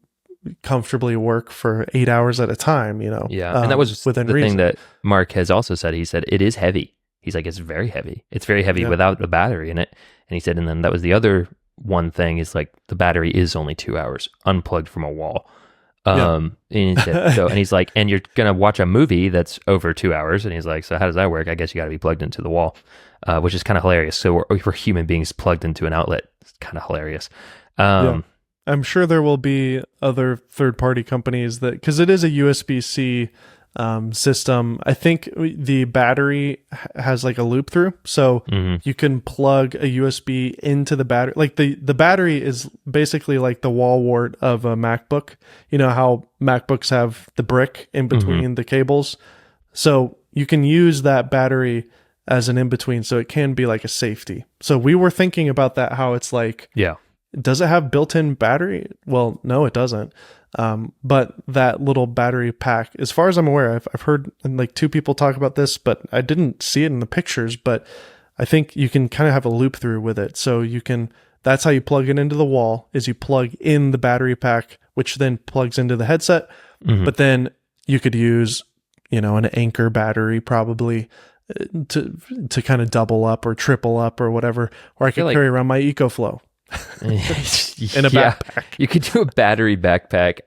comfortably work for 8 hours at a time, Yeah, and that was within the reason. thing that Mark has also said. He said it is heavy. He's like, it's very heavy. It's very heavy without a battery in it. And he said, and then that was the other one thing, is like, the battery is only 2 hours unplugged from a wall. And he said, and he's like, and you're gonna watch a movie that's over 2 hours, and he's like, so how does that work? I guess you got to be plugged into the wall, which is kind of hilarious. So we're human beings plugged into an outlet. It's kind of hilarious. I'm sure there will be other third-party companies that, because it is a USB-C system. I think the battery has like a loop through, so you can plug a USB into the battery. Like the battery is basically like the wall wart of a MacBook. You know how MacBooks have the brick in between the cables, so you can use that battery as an in-between, so it can be like a safety. So we were thinking about that, how it's like, does it have built-in battery? Well, no, it doesn't. But that little battery pack, as far as I'm aware, I've heard like 2 people talk about this, but I didn't see it in the pictures. But I think you can kind of have a loop through with it. So that's how you plug it into the wall, is you plug in the battery pack, which then plugs into the headset. But then you could use, an Anchor battery probably to kind of double up or triple up or whatever, or I could carry around my EcoFlow. In a backpack. You could do a battery backpack.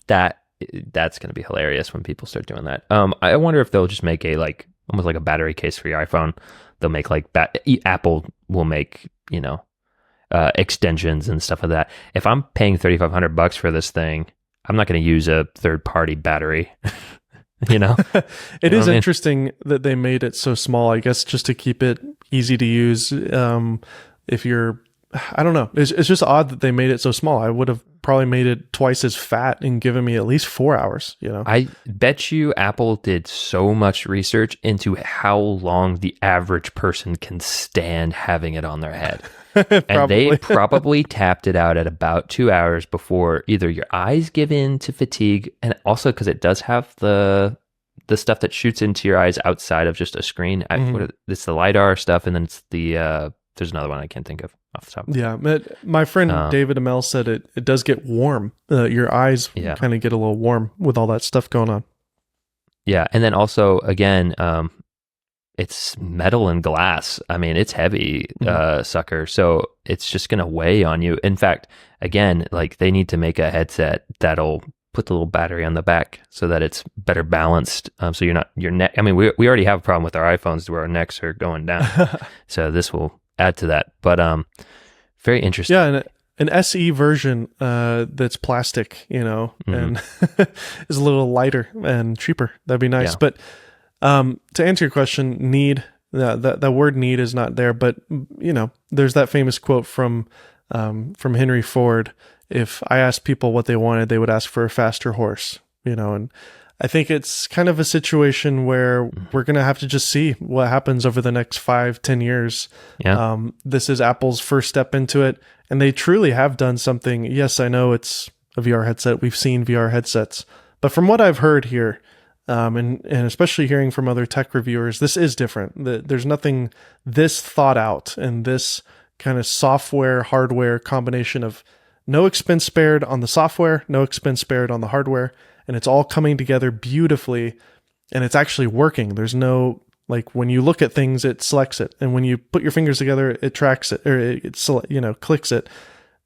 That's going to be hilarious when people start doing that. I wonder if they'll just make almost like a battery case for your iPhone. They'll make like Apple will make, extensions and stuff like that. If I'm paying $3,500 for this thing, I'm not going to use a third-party battery. It is interesting that they made it so small, I guess, just to keep it easy to use. If you're, I don't know, it's just odd that they made it so small. I would have probably made it twice as fat and given me at least 4 hours. I bet you Apple did so much research into how long the average person can stand having it on their head. And they probably tapped it out at about 2 hours before either your eyes give in to fatigue, and also because it does have the stuff that shoots into your eyes outside of just a screen. It's the LiDAR stuff, and then it's the there's another one I can't think of off the top. Yeah, my friend David Amell said it does get warm. Your eyes kind of get a little warm with all that stuff going on. Yeah, and then also, again, it's metal and glass. I mean, it's heavy, sucker. So it's just going to weigh on you. In fact, again, like they need to make a headset that'll put the little battery on the back so that it's better balanced. So your neck. I mean, we already have a problem with our iPhones where our necks are going down. So this will add to that. But very interesting. Yeah, and an SE version that's plastic, and is a little lighter and cheaper. That'd be nice. Yeah. But to answer your question, need, that word need is not there, but there's that famous quote from Henry Ford, if I asked people what they wanted, they would ask for a faster horse, and I think it's kind of a situation where we're going to have to just see what happens over the next 5-10 years. Yeah. This is Apple's first step into it, and they truly have done something. Yes, I know it's a VR headset. We've seen VR headsets, but from what I've heard here, and especially hearing from other tech reviewers, this is different. There's nothing this thought out and this kind of software, hardware combination of no expense spared on the software, no expense spared on the hardware, and it's all coming together beautifully, and it's actually working. There's no, like, when you look at things, it selects it, and when you put your fingers together, it tracks it, or it clicks it.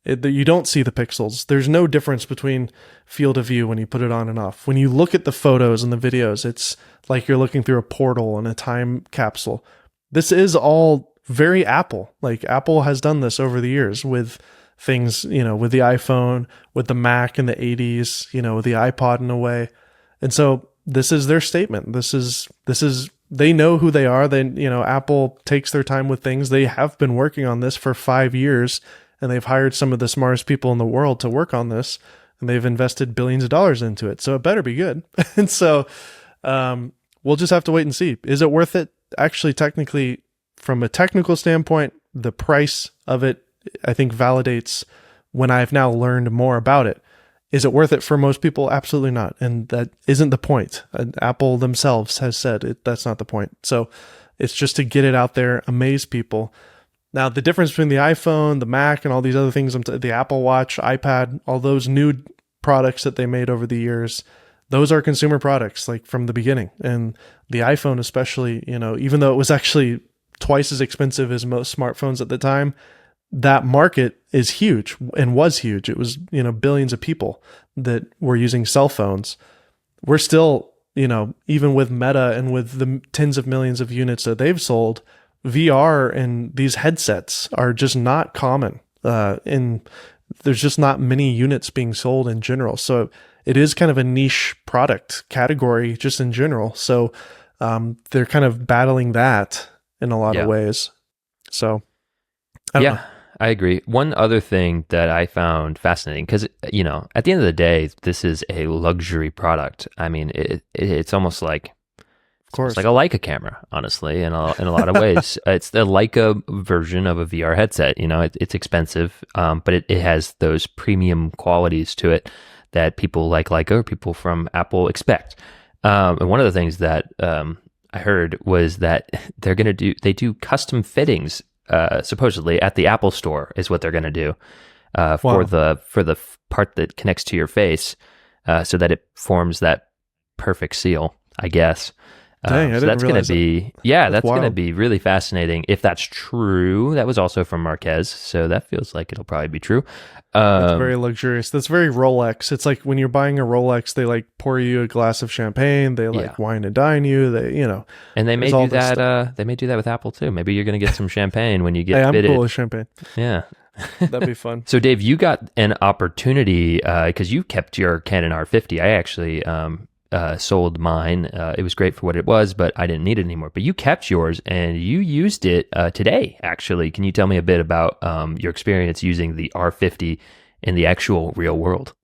You don't see the pixels. There's no difference between field of view when you put it on and off. When you look at the photos and the videos, it's like you're looking through a portal and a time capsule. This is all very Apple. Like, Apple has done this over the years with things, with the iPhone, with the Mac in the 80s, with the iPod in a way. And so this is their statement. This is they know who they are. They, Apple takes their time with things. They have been working on this for 5 years, and they've hired some of the smartest people in the world to work on this, and they've invested billions of dollars into it. So it better be good. And so we'll just have to wait and see. Is it worth it? Actually, technically, from a technical standpoint, the price of it, I think, validates when I've now learned more about it. Is it worth it for most people? Absolutely not. And that isn't the point. Apple themselves has said that's not the point. So it's just to get it out there, amaze people. Now, the difference between the iPhone, the Mac, and all these other things, the Apple Watch, iPad, all those new products that they made over the years, those are consumer products, like, from the beginning. And the iPhone especially, even though it was actually twice as expensive as most smartphones at the time, that market is huge and was huge. It was, billions of people that were using cell phones. We're still, even with Meta and with the tens of millions of units that they've sold, VR and these headsets are just not common. And there's just not many units being sold in general. So it is kind of a niche product category just in general. So they're kind of battling that in a lot of ways. So I don't know. I agree. One other thing that I found fascinating, because, at the end of the day, this is a luxury product. I mean, it's almost like, of course, it's like a Leica camera, honestly, in a lot of ways. It's the Leica version of a VR headset. It's expensive, but it has those premium qualities to it that people like Leica or people from Apple expect. And one of the things that I heard was that they do custom fittings. Supposedly at the Apple Store is what they're going to do for the part that connects to your face, so that it forms that perfect seal, I guess. Dang, I didn't realize that's going to be really fascinating if that's true. That was also from Marquez, so that feels like it'll probably be true. It's very luxurious. That's very Rolex. It's like when you're buying a Rolex, they like pour you a glass of champagne. They like wine and dine you. They, and they may do that. They may do that with Apple too. Maybe you're going to get some champagne when you get fitted. I'm cool with champagne. Yeah. That'd be fun. So Dave, you got an opportunity because you kept your Canon R50. I actually sold mine. It was great for what it was, but I didn't need it anymore. But you kept yours and you used it today, actually. Can you tell me a bit about your experience using the R50 in the actual real world?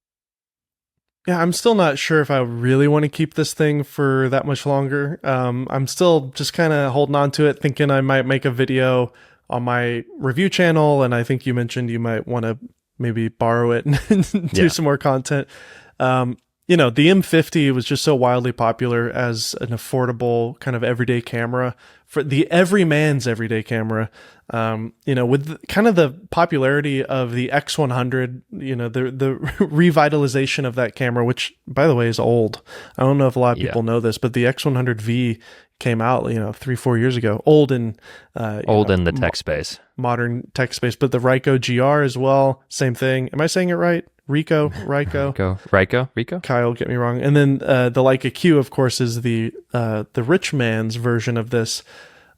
Yeah, I'm still not sure if I really want to keep this thing for that much longer. I'm still just kind of holding on to it, thinking I might make a video on my review channel. And I think you mentioned you might want to maybe borrow it and do some more content. The M50 was just so wildly popular as an affordable kind of everyday camera for the everyman's everyday camera. With kind of the popularity of the X100, the revitalization of that camera, which by the way is old. I don't know if a lot of people know this, but the X100V came out, 3-4 years ago. Old in the tech space, modern tech space, but the Ryko GR as well. Same thing. Am I saying it right? Ryko. Kyle, get me wrong. And then the Leica Q, of course, is the rich man's version of this.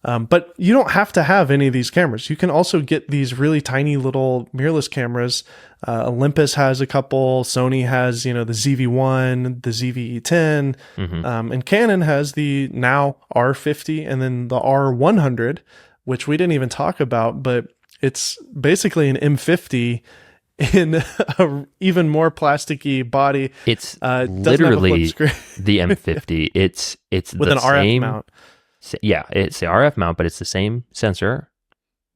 But you don't have to have any of these cameras. You can also get these really tiny little mirrorless cameras. Olympus has a couple. Sony has, the ZV-1, the ZV-E10. And Canon has the now R50 and then the R100, which we didn't even talk about, but it's basically an M50 in a even more plasticky body. It's Doesn't have a flip literally screen. the M50. It's With the an RF same mount. Yeah, it's the RF mount, but it's the same sensor,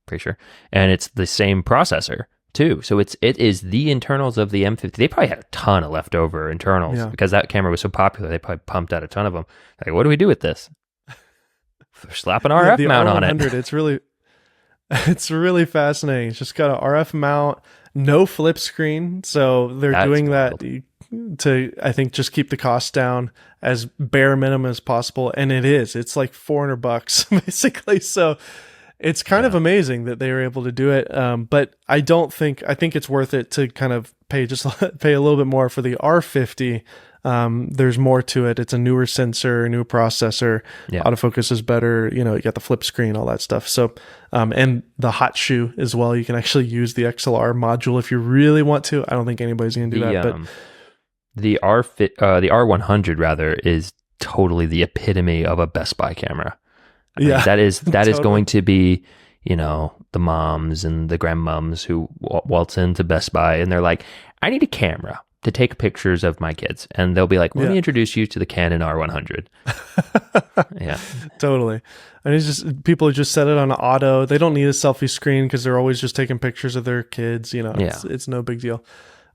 pretty sure, and it's the same processor too. So it is the internals of the M50. They probably had a ton of leftover internals because that camera was so popular. They probably pumped out a ton of them. Like, what do we do with this? Slap an RF The mount on R100, it. it's really fascinating. It's just got an RF mount, no flip screen. So they're That's doing wild. that to, I think, just keep the cost down as bare minimum as possible. And it's like $400 basically. So it's kind of amazing that they were able to do it. But I think it's worth it to kind of pay a little bit more for the R50. There's more to it. It's a newer sensor, new processor. Yeah. Autofocus is better. You got the flip screen, all that stuff. So, and the hot shoe as well. You can actually use the XLR module if you really want to. I don't think anybody's going to do that, but the R100 rather is totally the epitome of a Best Buy camera. I mean, that is totally. going to be, the moms and the grandmoms who waltz into Best Buy and they're like, I need a camera to take pictures of my kids. And they'll be like, let me introduce you to the Canon R100. Yeah. Totally. And it's just, people just set it on auto. They don't need a selfie screen because they're always just taking pictures of their kids. It's no big deal.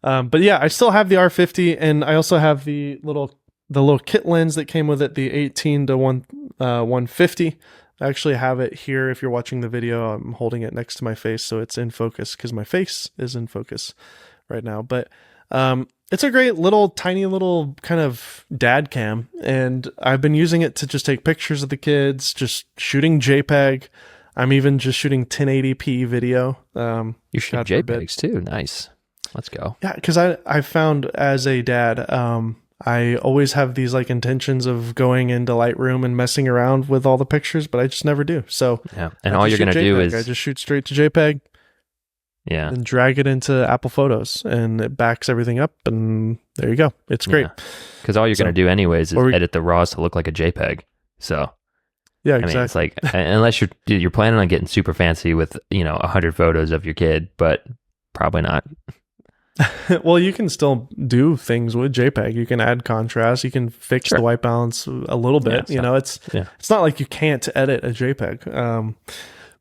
But yeah, I still have the R50 and I also have the little kit lens that came with it, the 18 to 150. I actually have it here. If you're watching the video, I'm holding it next to my face, so it's in focus because my face is in focus right now. But it's a great tiny little kind of dad cam, and I've been using it to just take pictures of the kids, just shooting JPEG. I'm even just shooting 1080p video. You're shooting JPEGs too. Nice. Let's go. Yeah, because I found as a dad, I always have these like intentions of going into Lightroom and messing around with all the pictures, but I just never do. So yeah, and all you're gonna do is I just shoot straight to JPEG. Yeah, and drag it into Apple Photos, and it backs everything up, and there you go. It's great. Because all you're gonna do anyways is edit the RAWs to look like a JPEG. So yeah, I exactly. mean, it's like unless you're planning on getting super fancy with 100 photos of your kid, but probably not. Well, you can still do things with JPEG. You can add contrast. You can fix the white balance a little bit. It's not like you can't edit a JPEG.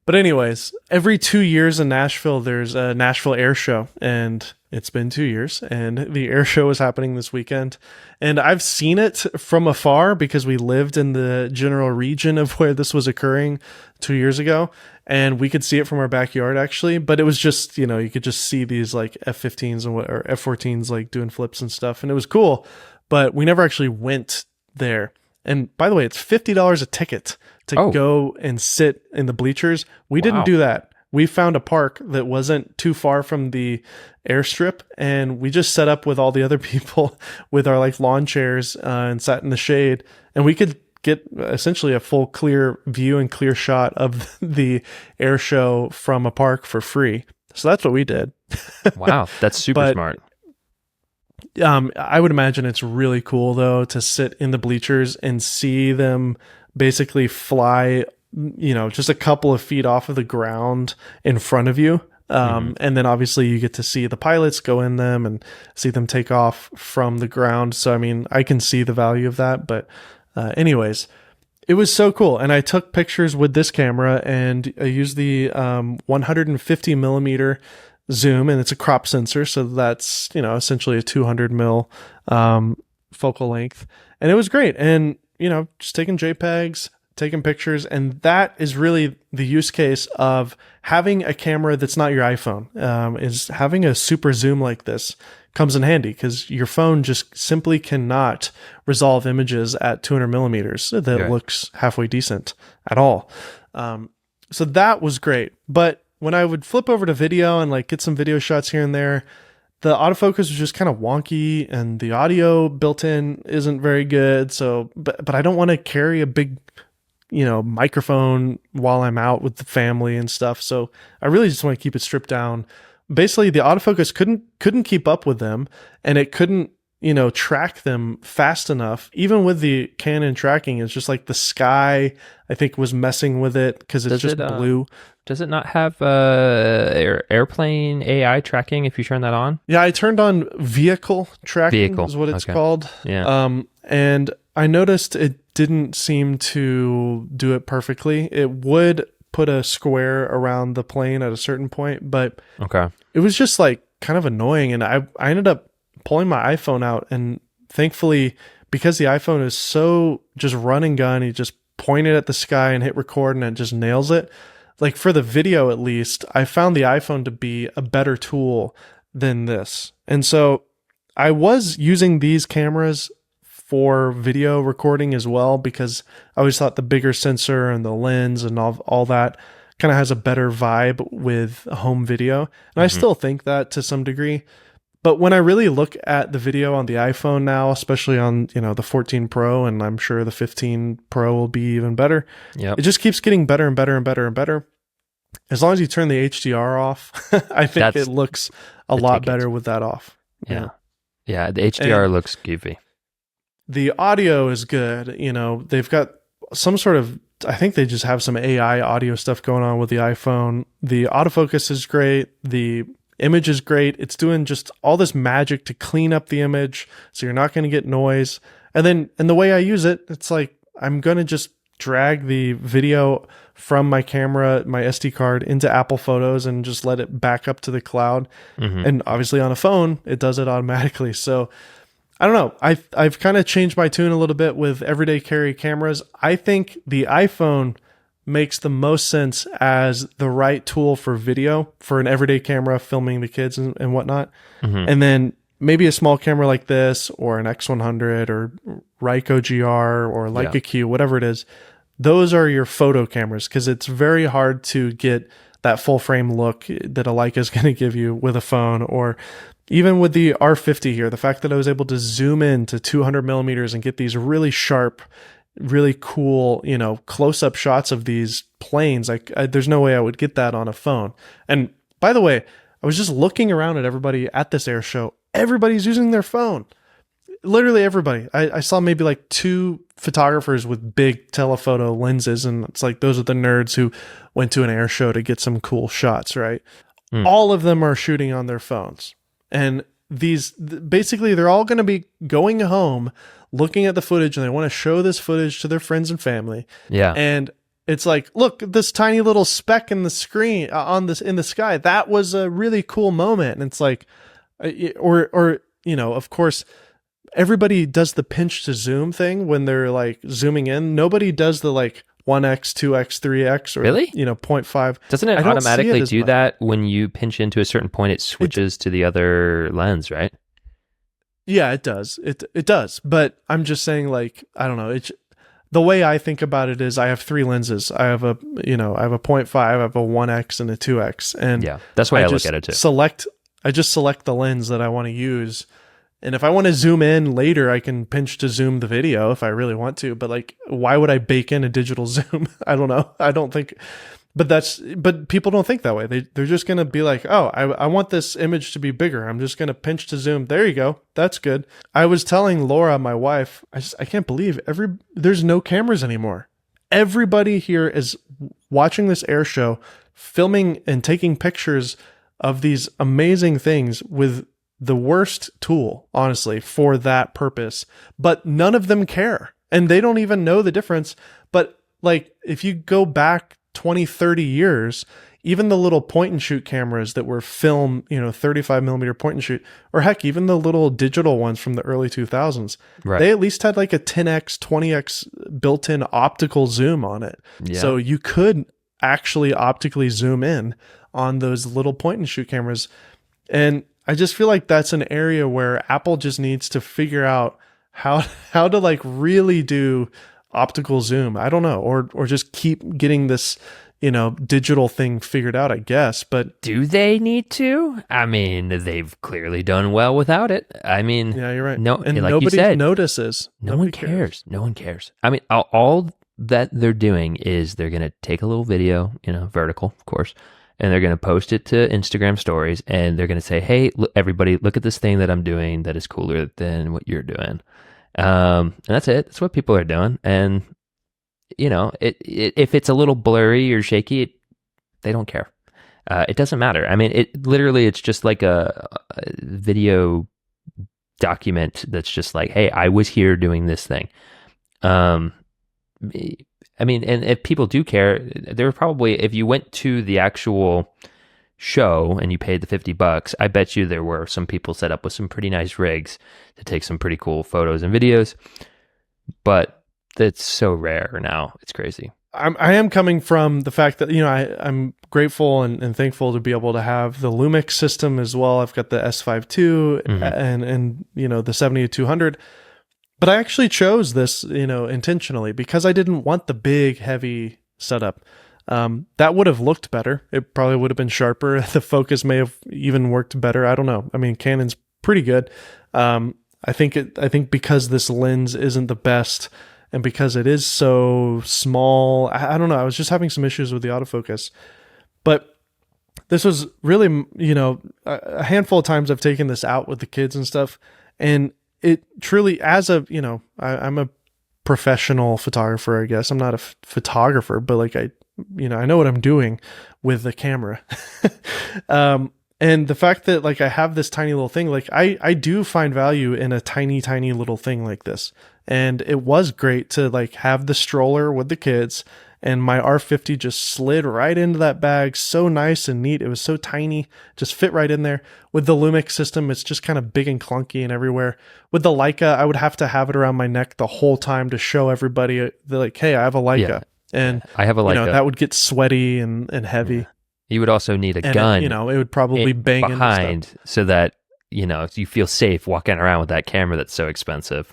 But anyways, every 2 years in Nashville, there's a Nashville Air Show, and it's been 2 years, and the air show is happening this weekend. And I've seen it from afar because we lived in the general region of where this was occurring 2 years ago, and we could see it from our backyard actually. But it was just, you could just see these like F-15s or F-14s like doing flips and stuff, and it was cool. But we never actually went there. And by the way, it's $50 a ticket to go and sit in the bleachers. We didn't do that. We found a park that wasn't too far from the airstrip, and we just set up with all the other people with our like lawn chairs and sat in the shade, and we could get essentially a full clear view and clear shot of the air show from a park for free. So that's what we did. Wow, that's super smart. I would imagine it's really cool though to sit in the bleachers and see them basically fly, just a couple of feet off of the ground in front of you. And then obviously you get to see the pilots go in them and see them take off from the ground. So, I mean, I can see the value of that, but anyways, it was so cool. And I took pictures with this camera, and I used the 150 millimeter zoom, and it's a crop sensor, so that's essentially a 200 mil focal length, and it was great. And just taking JPEGs, taking pictures, and that is really the use case of having a camera that's not your iPhone. Is having a super zoom like this comes in handy because your phone just simply cannot resolve images at 200 millimeters that looks halfway decent at all. So that was great, but when I would flip over to video and like get some video shots here and there, the autofocus was just kind of wonky, and the audio built in isn't very good. So, but I don't want to carry a big, microphone while I'm out with the family and stuff. So I really just want to keep it stripped down. Basically, the autofocus couldn't keep up with them, and it couldn't track them fast enough. Even with the Canon tracking, it's just like the sky, I think, was messing with it because it's just blue. Does it not have airplane AI tracking if you turn that on? Yeah, I turned on vehicle tracking is what it's called. Yeah. And I noticed it didn't seem to do it perfectly. It would put a square around the plane at a certain point, but it was just like kind of annoying. And I ended up pulling my iPhone out, and thankfully, because the iPhone is so just run and gun, you just point it at the sky and hit record and it just nails it. Like for the video, at least, I found the iPhone to be a better tool than this. And so I was using these cameras for video recording as well, because I always thought the bigger sensor and the lens and all that kind of has a better vibe with home video. And I still think that to some degree. But when I really look at the video on the iPhone now, especially on, the 14 Pro, and I'm sure the 15 Pro will be even better. It just keeps getting better and better and better and better. As long as you turn the HDR off, I think it looks a lot better with that off. Yeah. Yeah, the HDR looks goofy. The audio is good. They've got some sort of, I think they just have some AI audio stuff going on with the iPhone. The autofocus is great. The image is great. It's doing just all this magic to clean up the image so you're not going to get noise. And the way I use it, it's like I'm going to just drag the video from my camera, my SD card, into Apple Photos and just let it back up to the cloud. And obviously on a phone, it does it automatically. So I don't know. I've kind of changed my tune a little bit with everyday carry cameras. I think the iPhone makes the most sense as the right tool for video, for an everyday camera filming the kids and whatnot. And then maybe a small camera like this, or an X100 or Ryko GR or Leica Q, whatever it is. Those are your photo cameras, because it's very hard to get that full frame look that a Leica is going to give you with a phone. Or even with the R50 here, the fact that I was able to zoom in to 200 millimeters and get these really sharp, really cool, close-up shots of these planes. There's no way I would get that on a phone. And by the way, I was just looking around at everybody at this air show. Everybody's using their phone. Literally everybody. I saw maybe like 2 photographers with big telephoto lenses, and it's like those are the nerds who went to an air show to get some cool shots, right? All of them are shooting on their phones. And basically they're all going to be going home looking at the footage, and they want to show this footage to their friends and family. Yeah. And it's like, look, this tiny little speck in the screen in the sky. That was a really cool moment. And it's like, of course, everybody does the pinch to zoom thing when they're like zooming in. Nobody does the like 1x, 2x, 3x, or really? 0.5. Doesn't it automatically do that when you pinch into a certain point? It switches to the other lens, right? Yeah, it does. It does. But I'm just saying, like, I don't know. The way I think about it is I have 3 lenses. I have a 0.5, I have a 1x and a 2x. And yeah, that's why I look at it too. I just select the lens that I want to use. And if I want to zoom in later, I can pinch to zoom the video if I really want to. But like, why would I bake in a digital zoom? I don't know. I don't think, but people don't think that way. They're just going to be like, oh, I want this image to be bigger. I'm just going to pinch to zoom. There you go. That's good. I was telling Laura, my wife, I can't believe there's no cameras anymore. Everybody here is watching this air show, filming and taking pictures of these amazing things with the worst tool, honestly, for that purpose, but none of them care, and they don't even know the difference. But like, if you go back 20, 30 years, even the little point and shoot cameras that were film, 35 millimeter point and shoot, or heck, even the little digital ones from the early 2000s, they at least had like a 10x, 20x built-in optical zoom on it. Yeah. So you could actually optically zoom in on those little point and shoot cameras. And I just feel like that's an area where Apple just needs to figure out how to like really do optical zoom. I don't know, or just keep getting this, digital thing figured out, I guess. But do they need to? I mean, they've clearly done well without it. I mean, yeah, you're right. No, and like nobody you said, notices. No one cares. No one cares. I mean, all that they're doing is they're going to take a little video, vertical, of course, and they're going to post it to Instagram stories, and they're going to say, hey, look, everybody, look at this thing that I'm doing that is cooler than what you're doing. And that's it. That's what people are doing. And, if it's a little blurry or shaky, they don't care. It doesn't matter. I mean, it's just like a video document that's just like, hey, I was here doing this thing. I mean, and if people do care, there were probably, if you went to the actual show and you paid the $50, I bet you there were some people set up with some pretty nice rigs to take some pretty cool photos and videos. But that's so rare now. It's crazy. I am coming from the fact that, I'm grateful and thankful to be able to have the Lumix system as well. I've got the S5 II and the 70-200. But I actually chose this, intentionally because I didn't want the big, heavy setup. That would have looked better. It probably would have been sharper. The focus may have even worked better. I don't know. I mean, Canon's pretty good. I think because this lens isn't the best and because it is so small, I don't know. I was just having some issues with the autofocus. But this was really, a handful of times I've taken this out with the kids and stuff. And it truly, I'm a professional photographer, I guess. I'm not a photographer, but like I know what I'm doing with the camera. And the fact that like I have this tiny little thing, like I do find value in a tiny, tiny little thing like this. And it was great to like have the stroller with the kids, and my R50 just slid right into that bag. So nice and neat. It was so tiny, just fit right in there. With the Lumix system, it's just kind of big and clunky and everywhere. With the Leica, I would have to have it around my neck the whole time to show everybody like, hey, I have a Leica. Yeah. And I have a Leica. That would get sweaty and heavy. Yeah. You would also need a gun. It would probably bang behind so that, you feel safe walking around with that camera that's so expensive.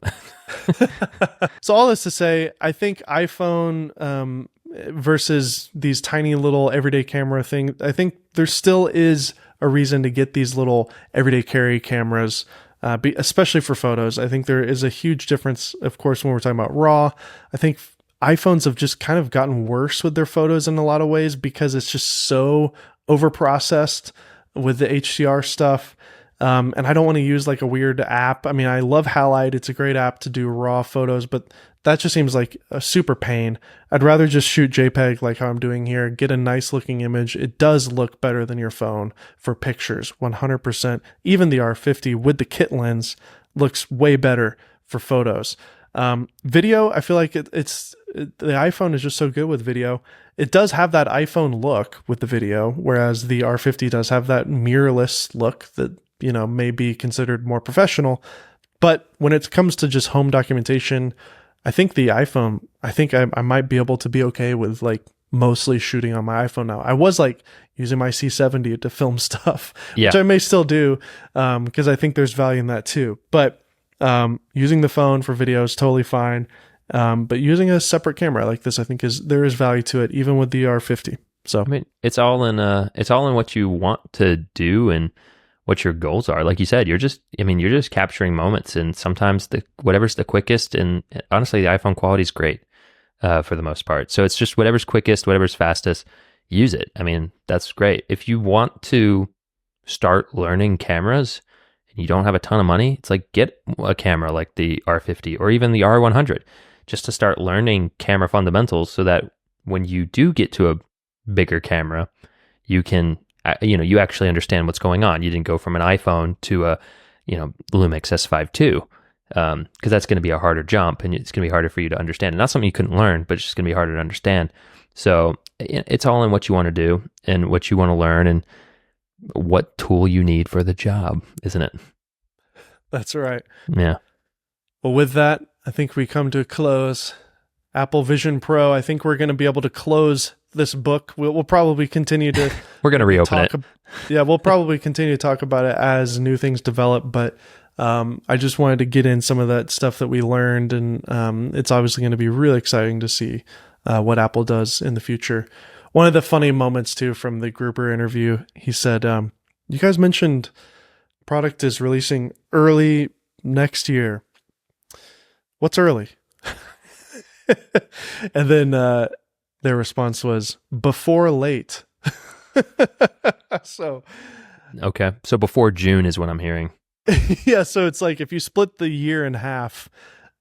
So all this to say, I think iPhone versus these tiny little everyday camera thing, I think there still is a reason to get these little everyday carry cameras, especially for photos. I think there is a huge difference, of course, when we're talking about RAW. I think iPhones have just kind of gotten worse with their photos in a lot of ways because it's just so overprocessed with the HDR stuff. And I don't want to use like a weird app. I mean, I love Halide. It's a great app to do raw photos, but that just seems like a super pain. I'd rather just shoot JPEG like how I'm doing here, get a nice looking image. It does look better than your phone for pictures, 100%. Even the R50 with the kit lens looks way better for photos. Video, I feel like the iPhone is just so good with video. It does have that iPhone look with the video, whereas the R50 does have that mirrorless look that, may be considered more professional. But when it comes to just home documentation, I think the iPhone, I might be able to be okay with like mostly shooting on my iPhone now. I was like using my C70 to film stuff, which I may still do, because I think there's value in that too. But using the phone for video is totally fine. But using a separate camera like this, I think there is value to it, even with the R50. So I mean, it's all in what you want to do and what your goals are. Like you said, you're just capturing moments, and sometimes whatever's the quickest. And honestly, the iPhone quality is great for the most part. So it's just whatever's quickest, whatever's fastest, use it. I mean, that's great. If you want to start learning cameras and you don't have a ton of money, it's like get a camera like the R50 or even the R100 just to start learning camera fundamentals, so that when you do get to a bigger camera, you can, you actually understand what's going on. You didn't go from an iPhone to a, Lumix S5 II, because that's going to be a harder jump, and it's going to be harder for you to understand. And not something you couldn't learn, but it's just going to be harder to understand. So it's all in what you want to do and what you want to learn and what tool you need for the job, isn't it? That's right. Yeah. Well, with that, I think we come to a close. Apple Vision Pro, I think we're going to be able to close this book. We'll probably continue to... We're going to reopen it. Yeah, we'll probably continue to talk about it as new things develop, but I just wanted to get in some of that stuff that we learned, and it's obviously going to be really exciting to see what Apple does in the future. One of the funny moments, too, from the Gruber interview, he said, you guys mentioned product is releasing early next year. What's early? And then their response was, before late. So, Okay. So before June is what I'm hearing. yeah, so it's like if you split the year in half,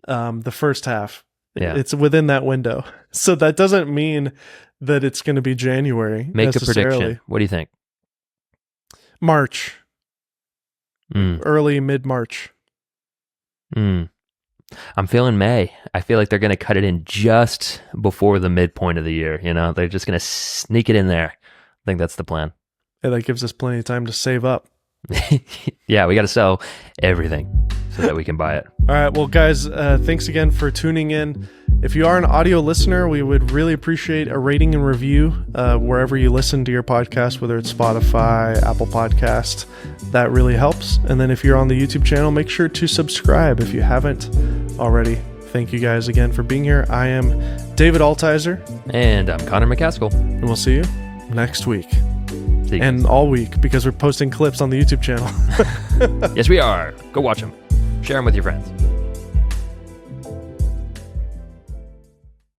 the first half, Yeah. it's within that window. So that doesn't mean that it's going to be January. Make a necessarily. prediction. What do you think? March, Mm. early mid-March. Mm. I'm feeling May. I feel like they're going to cut it in just before the midpoint of the year. You know, they're just going to sneak it in there. I think that's the plan. Yeah, that gives us plenty of time to save up. Yeah, we got to sell everything so that we can buy it. All right, well, guys, thanks again for tuning in. If you are an audio listener, we would really appreciate a rating and review wherever you listen to your podcast, whether it's Spotify, Apple Podcast. That really helps. And then if you're on the YouTube channel, make sure to subscribe if you haven't already. Thank you guys again for being here. I am David Altizer. And I'm Connor McCaskill. And we'll see you next week. See you And guys. all week, because we're posting clips on the YouTube channel. Yes, we are. Go watch them. Share them with your friends.